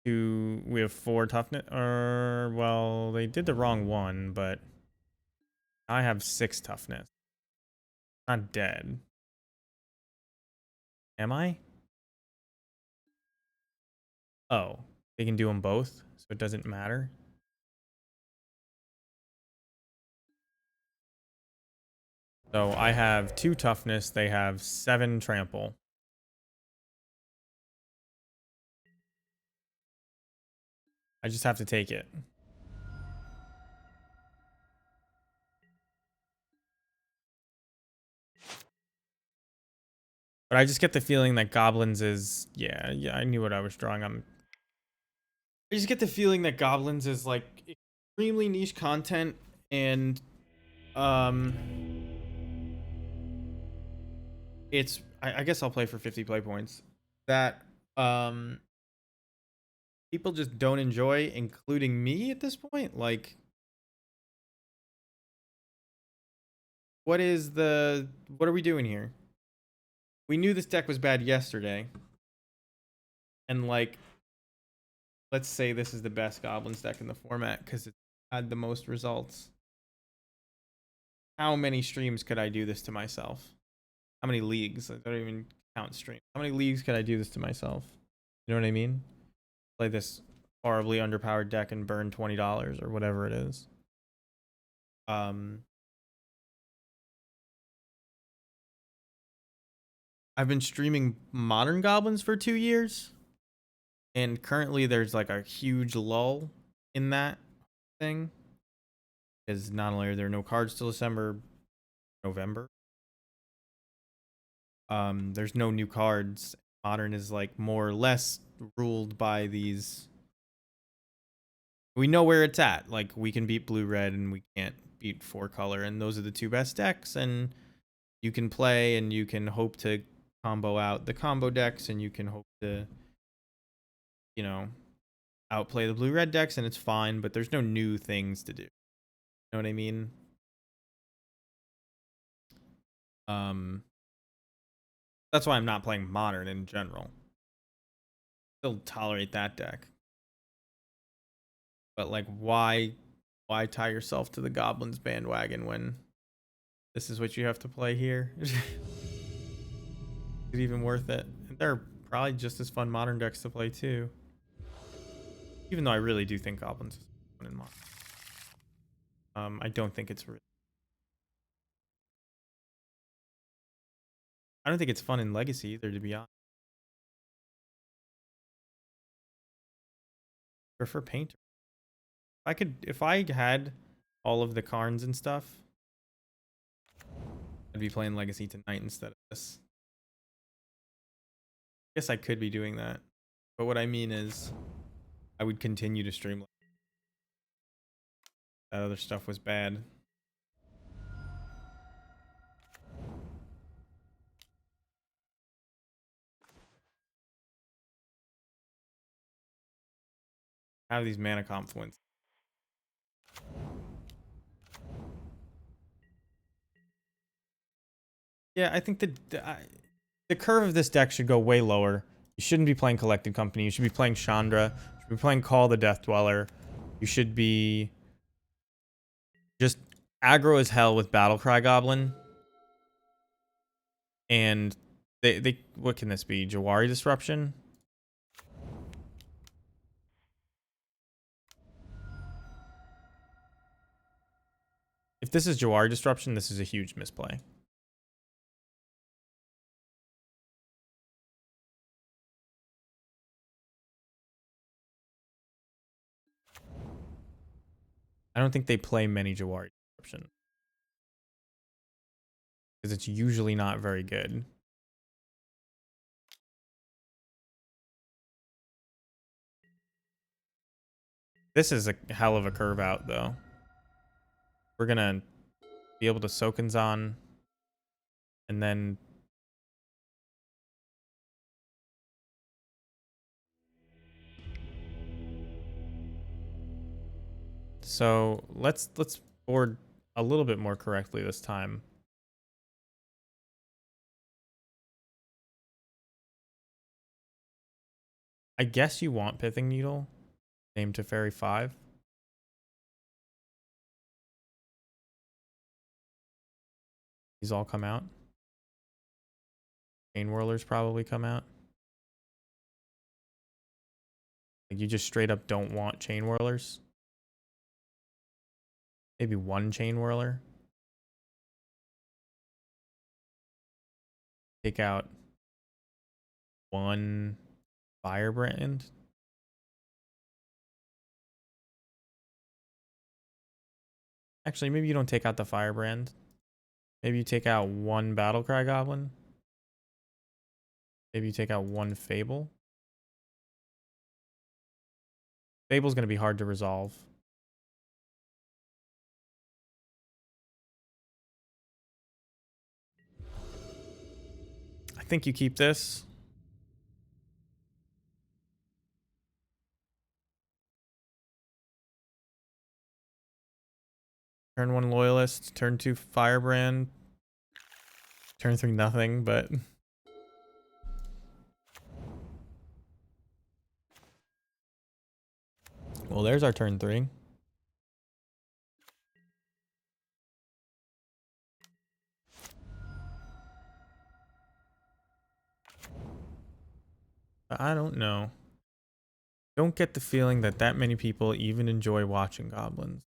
4 toughness. Or, well, they did the wrong one, but I have 6 toughness. Not dead. Am I? Oh, they can do them both, so it doesn't matter. So I have 2 toughness. They have 7 trample. I just have to take it. But I just get the feeling that Goblins is... Yeah, I knew what I was drawing. I just get the feeling that Goblins is like extremely niche content, and um it's I guess I'll play for 50 play points that people just don't enjoy, including me at this point. Like, what are we doing here? We knew this deck was bad yesterday, and like, let's say this is the best Goblins deck in the format because it had the most results. How many streams could I do this to myself? How many leagues? I don't even count streams. How many leagues could I do this to myself? You know what I mean? Play this horribly underpowered deck and burn $20 or whatever it is. I've been streaming Modern Goblins for 2 years, and currently there's like a huge lull in that thing because not only are there no cards till November, there's no new cards. Modern is like more or less ruled by these. We know where it's at. Like, we can beat blue red and we can't beat 4 color, and those are the 2 best decks, and you can play and you can hope to combo out the combo decks, and you can hope to, you know, outplay the blue red decks, and it's fine, but there's no new things to do. You know what I mean? That's why I'm not playing Modern in general. Still tolerate that deck. But like, why tie yourself to the Goblins bandwagon when this is what you have to play here? Is it even worth it? And there are probably just as fun Modern decks to play too. Even though I really do think Goblins is fun in Modern. I don't think it's really. I don't think it's fun in Legacy either, to be honest. I prefer Painter. If I had all of the Karns and stuff, I'd be playing Legacy tonight instead of this. I guess I could be doing that. But what I mean is, I would continue to stream. That other stuff was bad. Have these mana confluence. Yeah, I think the curve of this deck should go way lower. You shouldn't be playing Collected Company. You should be playing Chandra. You should be playing Call the Death Dweller. You should be just aggro as hell with Battlecry Goblin. And they what can this be? Jawari Disruption? If this is Jawari Disruption, this is a huge misplay. I don't think they play many Jawari Disruption, because it's usually not very good. This is a hell of a curve out, though. We're gonna be able to Sokenzan, and then so let's board a little bit more correctly this time. I guess you want Pithing Needle named Teferi 5. These all come out. Chain Whirlers probably come out. Like you just straight up don't want Chain Whirlers. Maybe one Chain Whirler. Take out one Firebrand. Actually, maybe you don't take out the Firebrand. Maybe you take out one Battlecry Goblin. Maybe you take out one Fable. Fable's going to be hard to resolve. I think you keep this. Turn 1 Loyalist, turn 2 Firebrand, turn 3 nothing, but... Well, there's our turn 3. I don't know. Don't get the feeling that that many people even enjoy watching Goblins.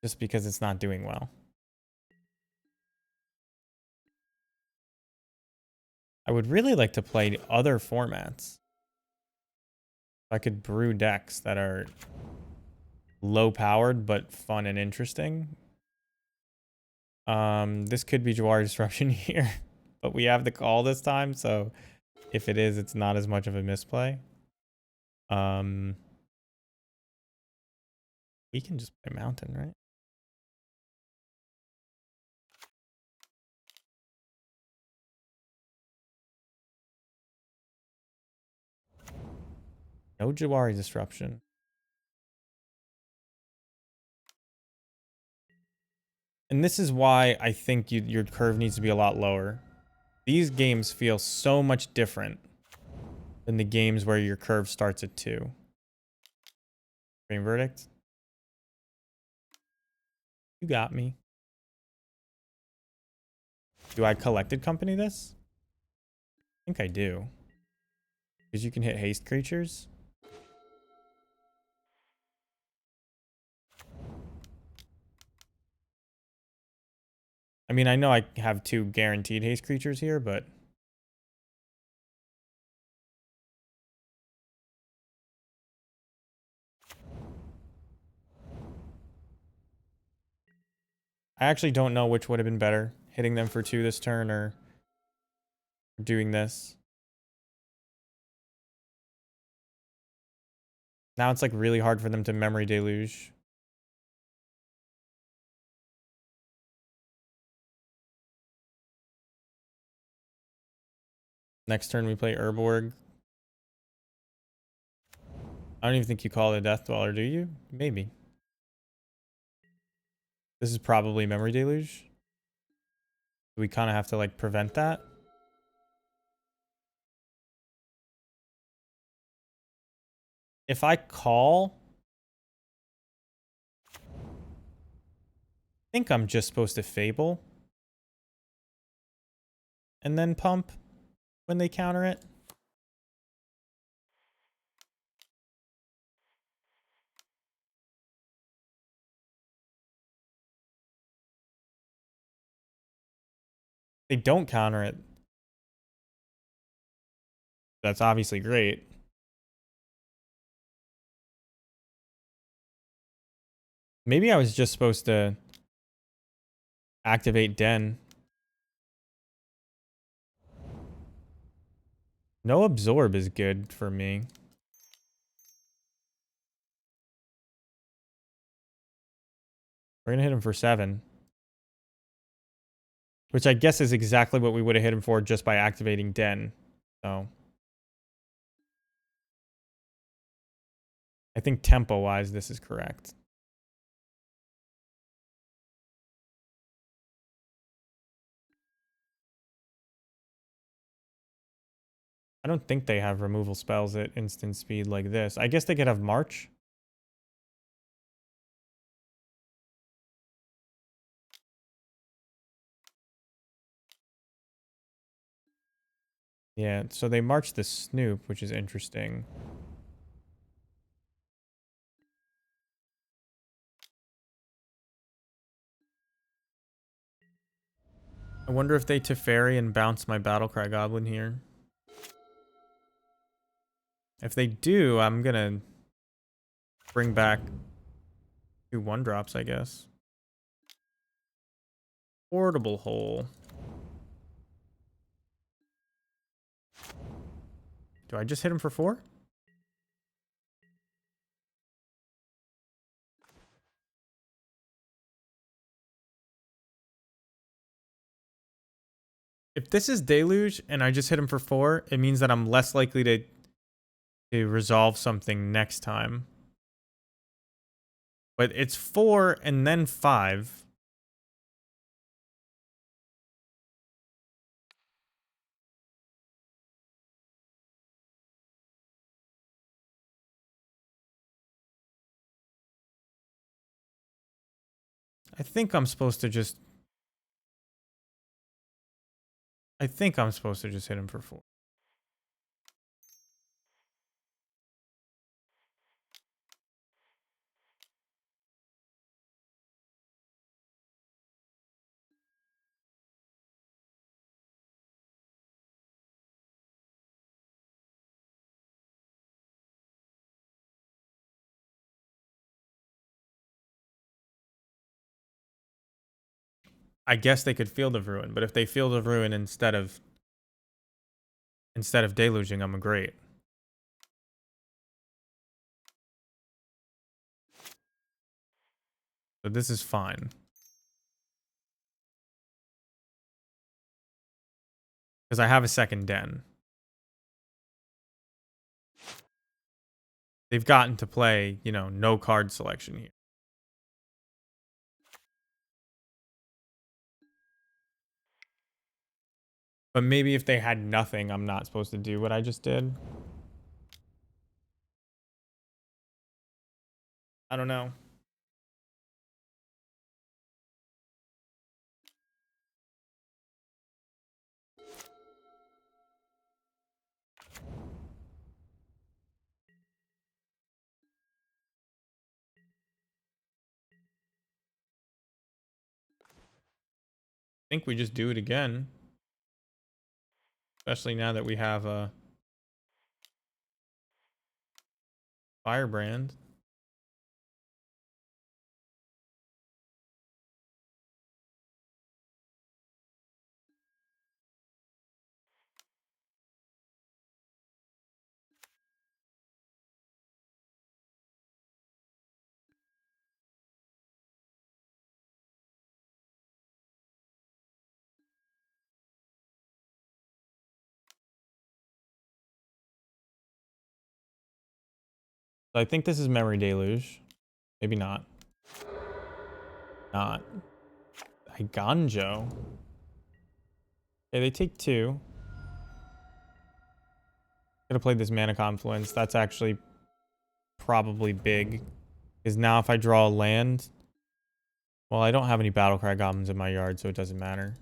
Just because it's not doing well. I would really like to play other formats. I could brew decks that are low powered but fun and interesting. This could be Jawari Disruption here, but we have the call this time, so if it is, it's not as much of a misplay. We can just play Mountain, right? No Jawari Disruption. And this is why I think your curve needs to be a lot lower. These games feel so much different than the games where your curve starts at 2. Green Verdict? You got me. Do I Collected Kompany this? I think I do. Because you can hit haste creatures. I mean, I know I have 2 guaranteed haste creatures here, but... I actually don't know which would have been better. Hitting them for 2 this turn or doing this. Now it's like really hard for them to Memory Deluge. Next turn we play Urborg. I don't even think you call it a Death Dweller, do you? Maybe. This is probably Memory Deluge. We kind of have to like prevent that. If I call, I think I'm just supposed to Fable and then pump when they counter it. They don't counter it. That's obviously great. Maybe I was just supposed to activate Den. No Absorb is good for me. We're going to hit him for 7. Which I guess is exactly what we would have hit him for just by activating Den. So I think tempo-wise, this is correct. I don't think they have removal spells at instant speed like this. I guess they could have March. Yeah, so they march the Snoop, which is interesting. I wonder if they Teferi and bounce my Battlecry Goblin here. If they do, I'm gonna bring back 2 1-drops, I guess. Portable Hole. Do I just hit him for 4? If this is Deluge and I just hit him for 4, it means that I'm less likely to resolve something next time. But it's 4 and then 5. I think I'm supposed to just hit him for 4. I guess they could Field of Ruin, but if they Field of Ruin instead of deluging, I'm great. So this is fine. Because I have a second den. They've gotten to play, you know, no card selection here. But maybe if they had nothing, I'm not supposed to do what I just did. I don't know. I think we just do it again. Especially now that we have a Firebrand. So I think this is Memory Deluge. Maybe not. Not. Higanjo. Okay, they take 2. Could have played this Mana Confluence. That's actually probably big. Because now if I draw a land... Well, I don't have any Battlecry Goblins in my yard, so it doesn't matter.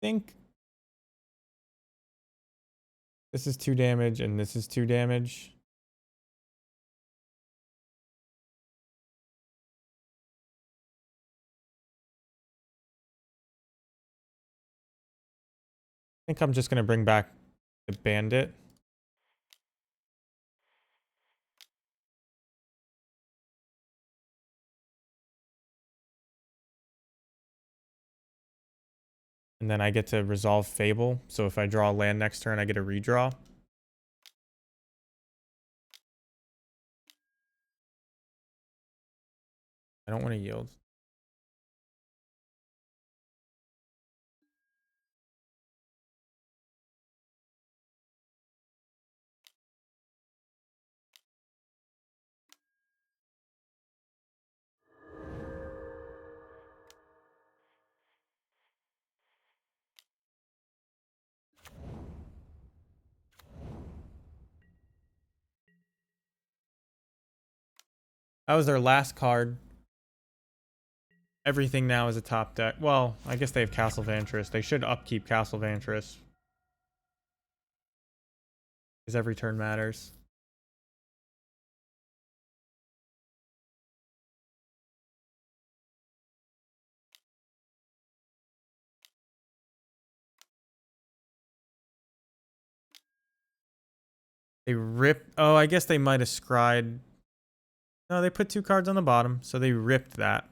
I think this is 2 damage and this is 2 damage. I think I'm just going to bring back the Bandit. And then I get to resolve Fable. So if I draw a land next turn, I get a redraw. I don't want to yield. That was their last card. Everything now is a top deck. Well, I guess they have Castle Vantress. They should upkeep Castle Vantress. Because every turn matters. They rip. Oh, I guess they might have scried. No, they put 2 cards on the bottom, so they ripped that.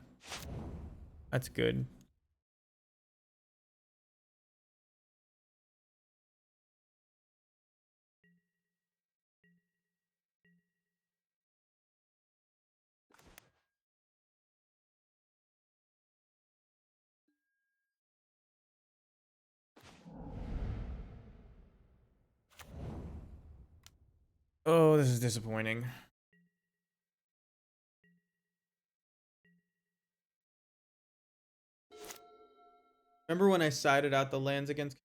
That's good. Oh, this is disappointing. Remember when I sided out the lands against?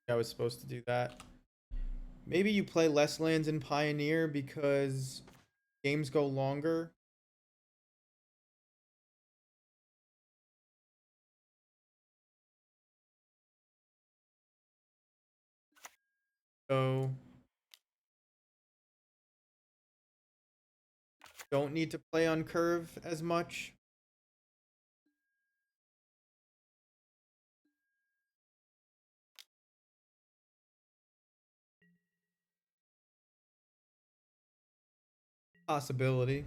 I was supposed to do that. Maybe you play less lands in Pioneer because games go longer. So don't need to play on curve as much. Possibility.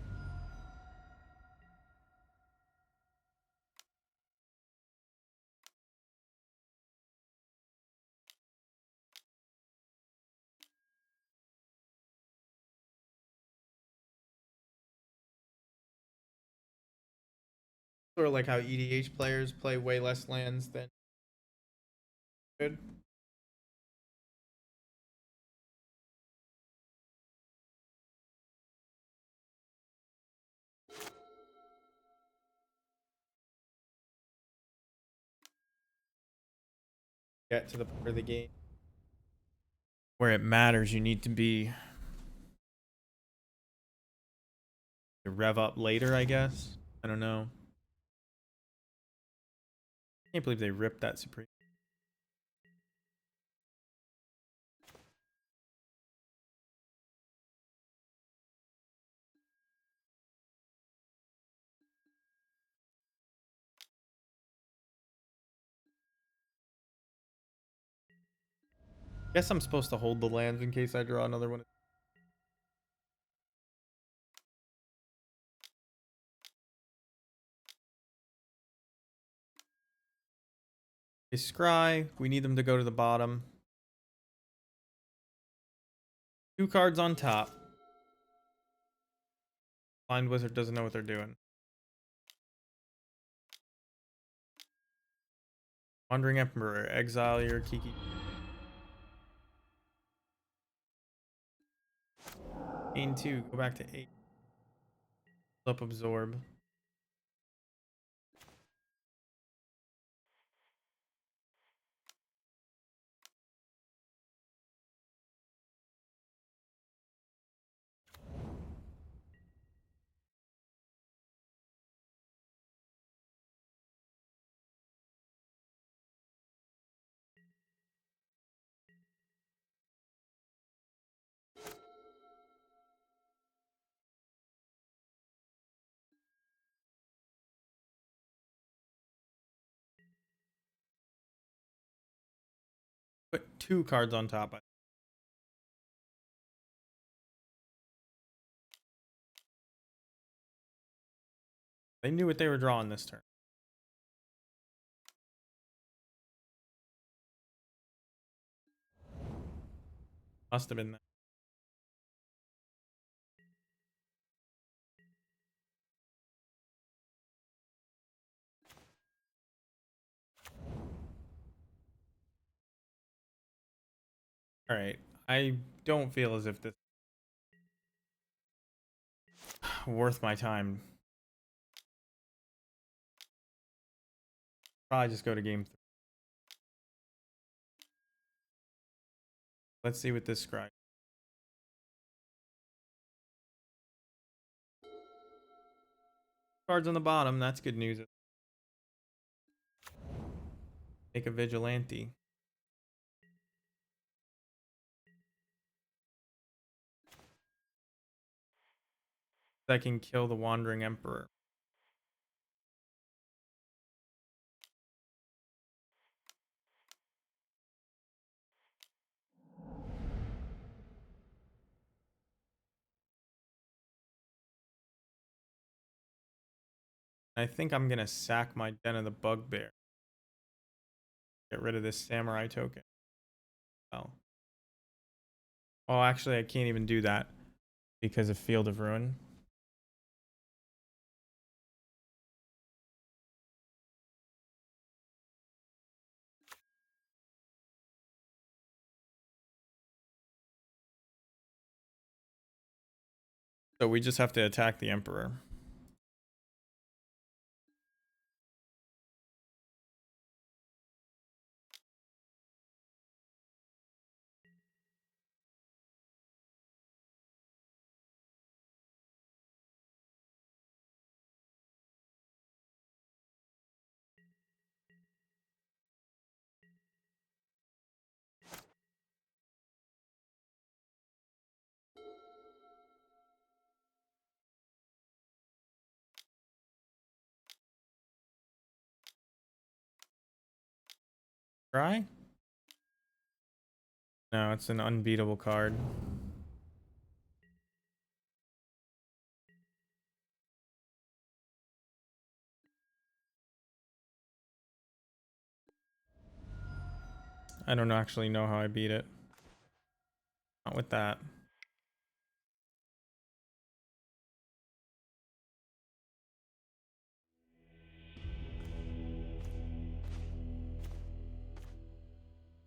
Sort of like how EDH players play way less lands than should. Get to the part of the game where it matters. You need to be to rev up later, I guess. I don't know. I can't believe they ripped that Supreme. Guess I'm supposed to hold the lands in case I draw another one. They scry. We need them to go to the bottom. 2 cards on top. Blind Wizard doesn't know what they're doing. Wandering Emperor. Exile your Kiki. Gain 2. Go back to 8. Up Absorb. Put 2 cards on top. They knew what they were drawing this turn. Must have been that. Alright. I don't feel as if this is worth my time. Probably just go to game 3. Let's see what this scry. cards on the bottom. That's good news. Make a vigilante. That can kill the Wandering Emperor. I think I'm gonna sack my Den of the Bugbear. Get rid of this samurai token. Oh, actually, I can't even do that because of Field of Ruin. So we just have to attack the Emperor. Try? No, it's an unbeatable card. I don't actually know how I beat it. Not with that.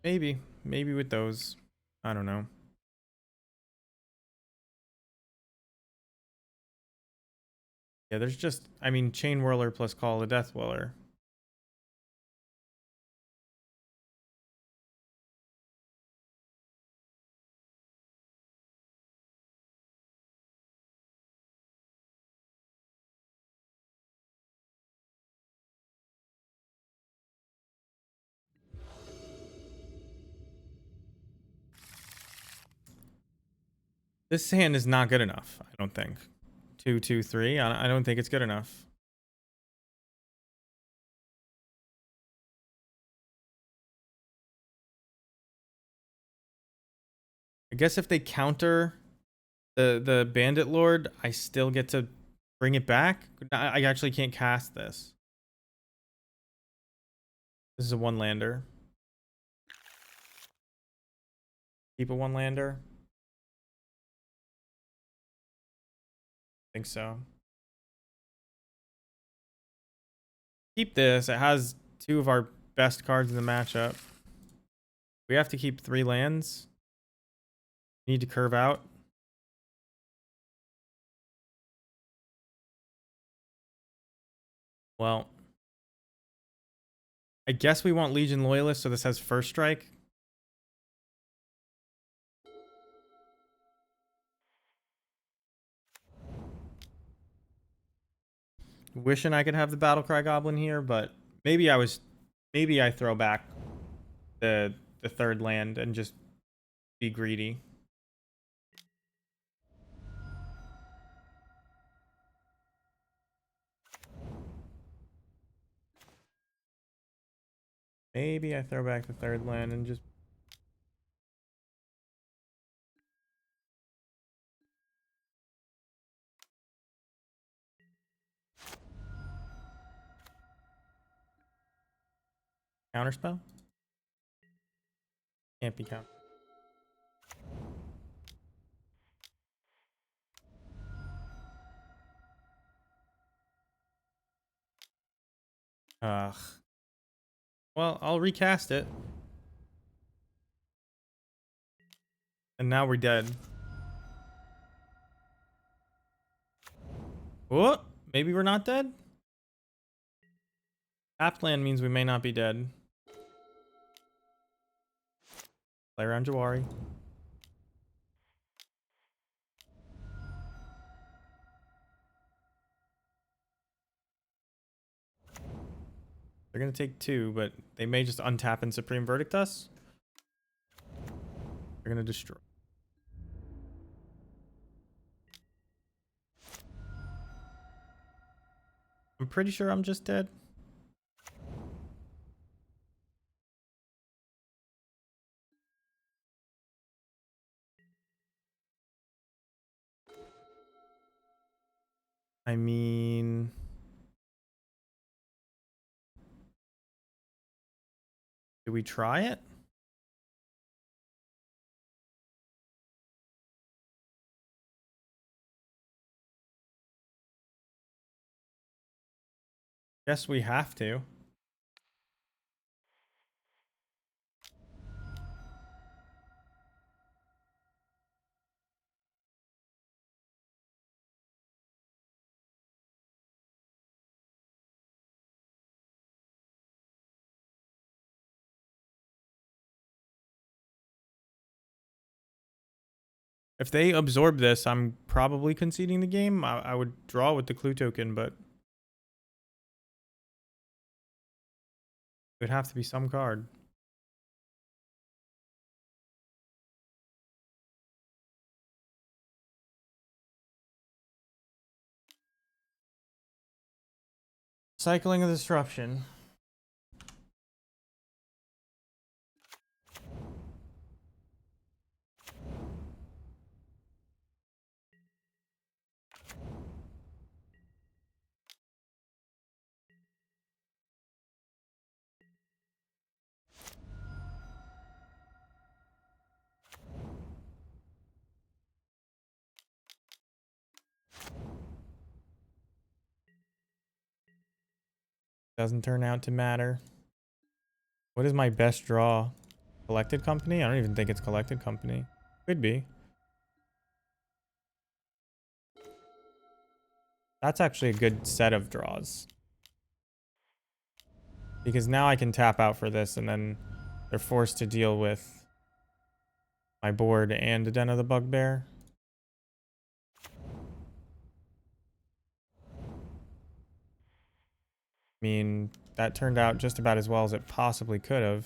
Maybe with those. I don't know. Yeah, there's just, I mean, Chain Whirler plus Call of the Death Dweller. This hand is not good enough, I don't think. 2, 2, 3. I don't think it's good enough. I guess if they counter the Bandit Lord, I still get to bring it back. I actually can't cast this. This is a one lander. Keep a one lander. I think so. Keep this. It has two of our best cards in the matchup. We have to keep 3 lands. Need to curve out. Well, I guess we want Legion Loyalist, so this has first strike. Wishing I could have the Battlecry Goblin here, but maybe I throw back the third land and just be greedy. Maybe I throw back the third land and just counterspell. Can't be counter. Ugh. Well, I'll recast it. And now we're dead. What? Maybe we're not dead? Tapped land means we may not be dead. Play around Jawari. They're going to take 2, but they may just untap and Supreme Verdict us. They're going to destroy. I'm pretty sure I'm just dead. I mean... do we try it? Guess we have to. If they absorb this, I'm probably conceding the game. I would draw with the clue token, but it would have to be some card. Cycling of Disruption. Doesn't turn out to matter. What is my best draw? Collected Company? I don't even think it's Collected Company. Could be. That's actually a good set of draws. Because now I can tap out for this and then they're forced to deal with my board and a Den of the Bugbear. I mean, that turned out just about as well as it possibly could have.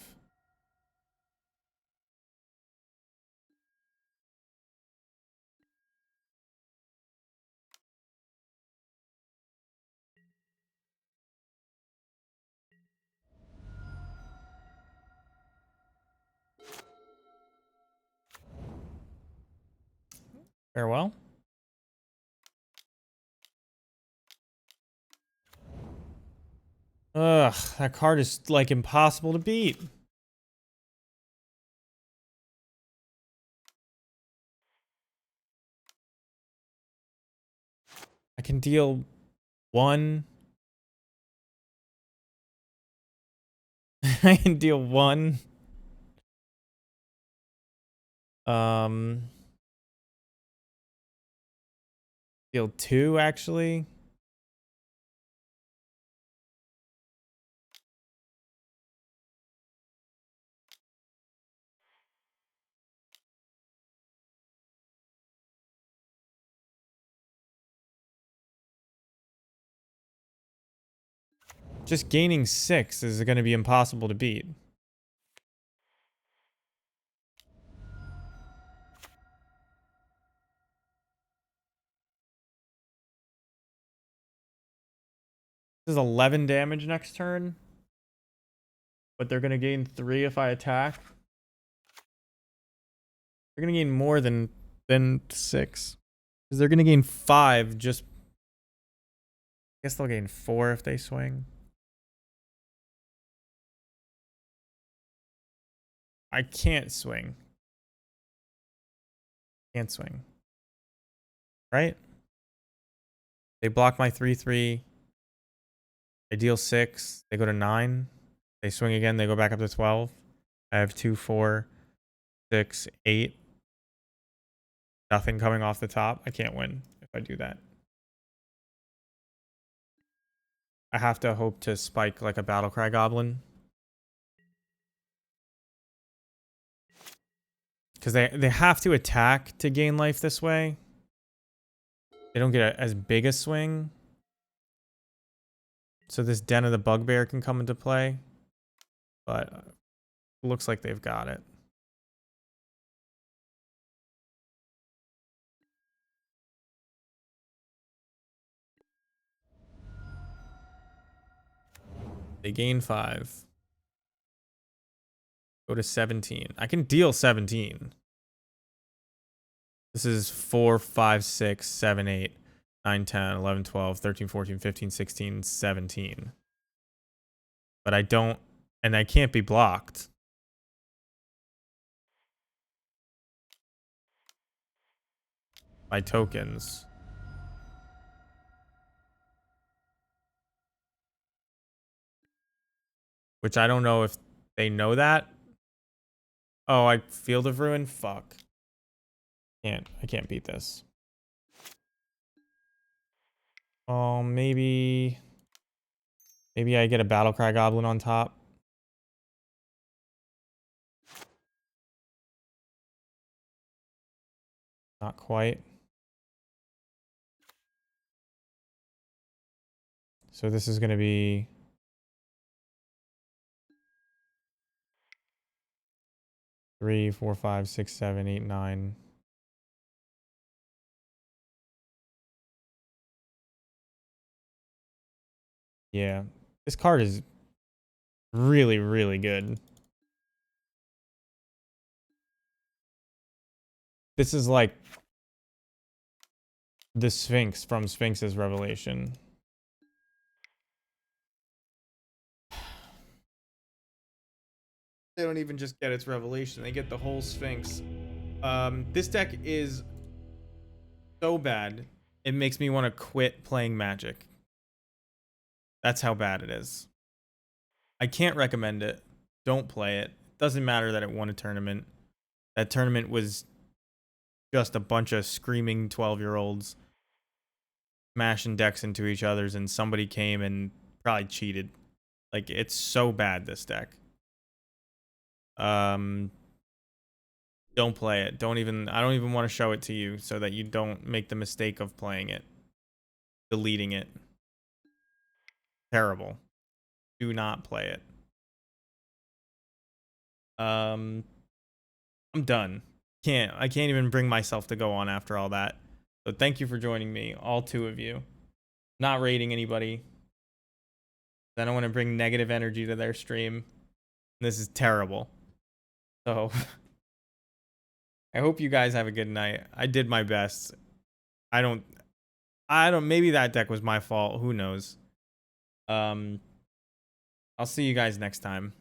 Farewell. Ugh, that card is like impossible to beat. I can deal 1. I can deal 1. Deal 2 actually. Just gaining 6 is going to be impossible to beat. This is 11 damage next turn. But they're going to gain 3 if I attack. They're going to gain more than 6. Because they're going to gain 5 just... I guess they'll gain 4 if they swing. I can't swing. Can't swing. Right? They block my 3/3. They deal 6. They go to 9. They swing again. They go back up to 12. I have 2, 4, 6, 8. Nothing coming off the top. I can't win if I do that. I have to hope to spike like a Battlecry Goblin. Because they have to attack to gain life this way. They don't get as big a swing. So this Den of the Bugbear can come into play. But looks like they've got it. They gain 5. Go to 17. I can deal 17. This is 4, 5, 6, 7, 8, 9, 10, 11, 12, 13, 14, 15, 16, 17. But I don't, and I can't be blocked by tokens. Which I don't know if they know that. Oh, I Field of Ruin? Fuck. I can't beat this. Oh, maybe I get a Battlecry Goblin on top. Not quite. So this is going to be 3, 4, 5, 6, 7, 8, 9. Yeah. This card is really, really good. This is like the Sphinx from Sphinx's Revelation. They don't even just get its Revelation. They get the whole Sphinx. This deck is so bad, it makes me want to quit playing Magic. That's how bad it is. I can't recommend it. Don't play it. Doesn't matter that it won a tournament. That tournament was just a bunch of screaming 12-year-olds smashing decks into each other's, and somebody came and probably cheated. Like, it's so bad, this deck. Don't play it. I don't even want to show it to you so that you don't make the mistake of playing it. Deleting it. Terrible. Do not play it. I'm done. I can't even bring myself to go on after all that. So thank you for joining me, all 2 of you. Not rating anybody. I don't want to bring negative energy to their stream. This is terrible. So I hope you guys have a good night. I did my best. I don't maybe that deck was my fault. Who knows? I'll see you guys next time.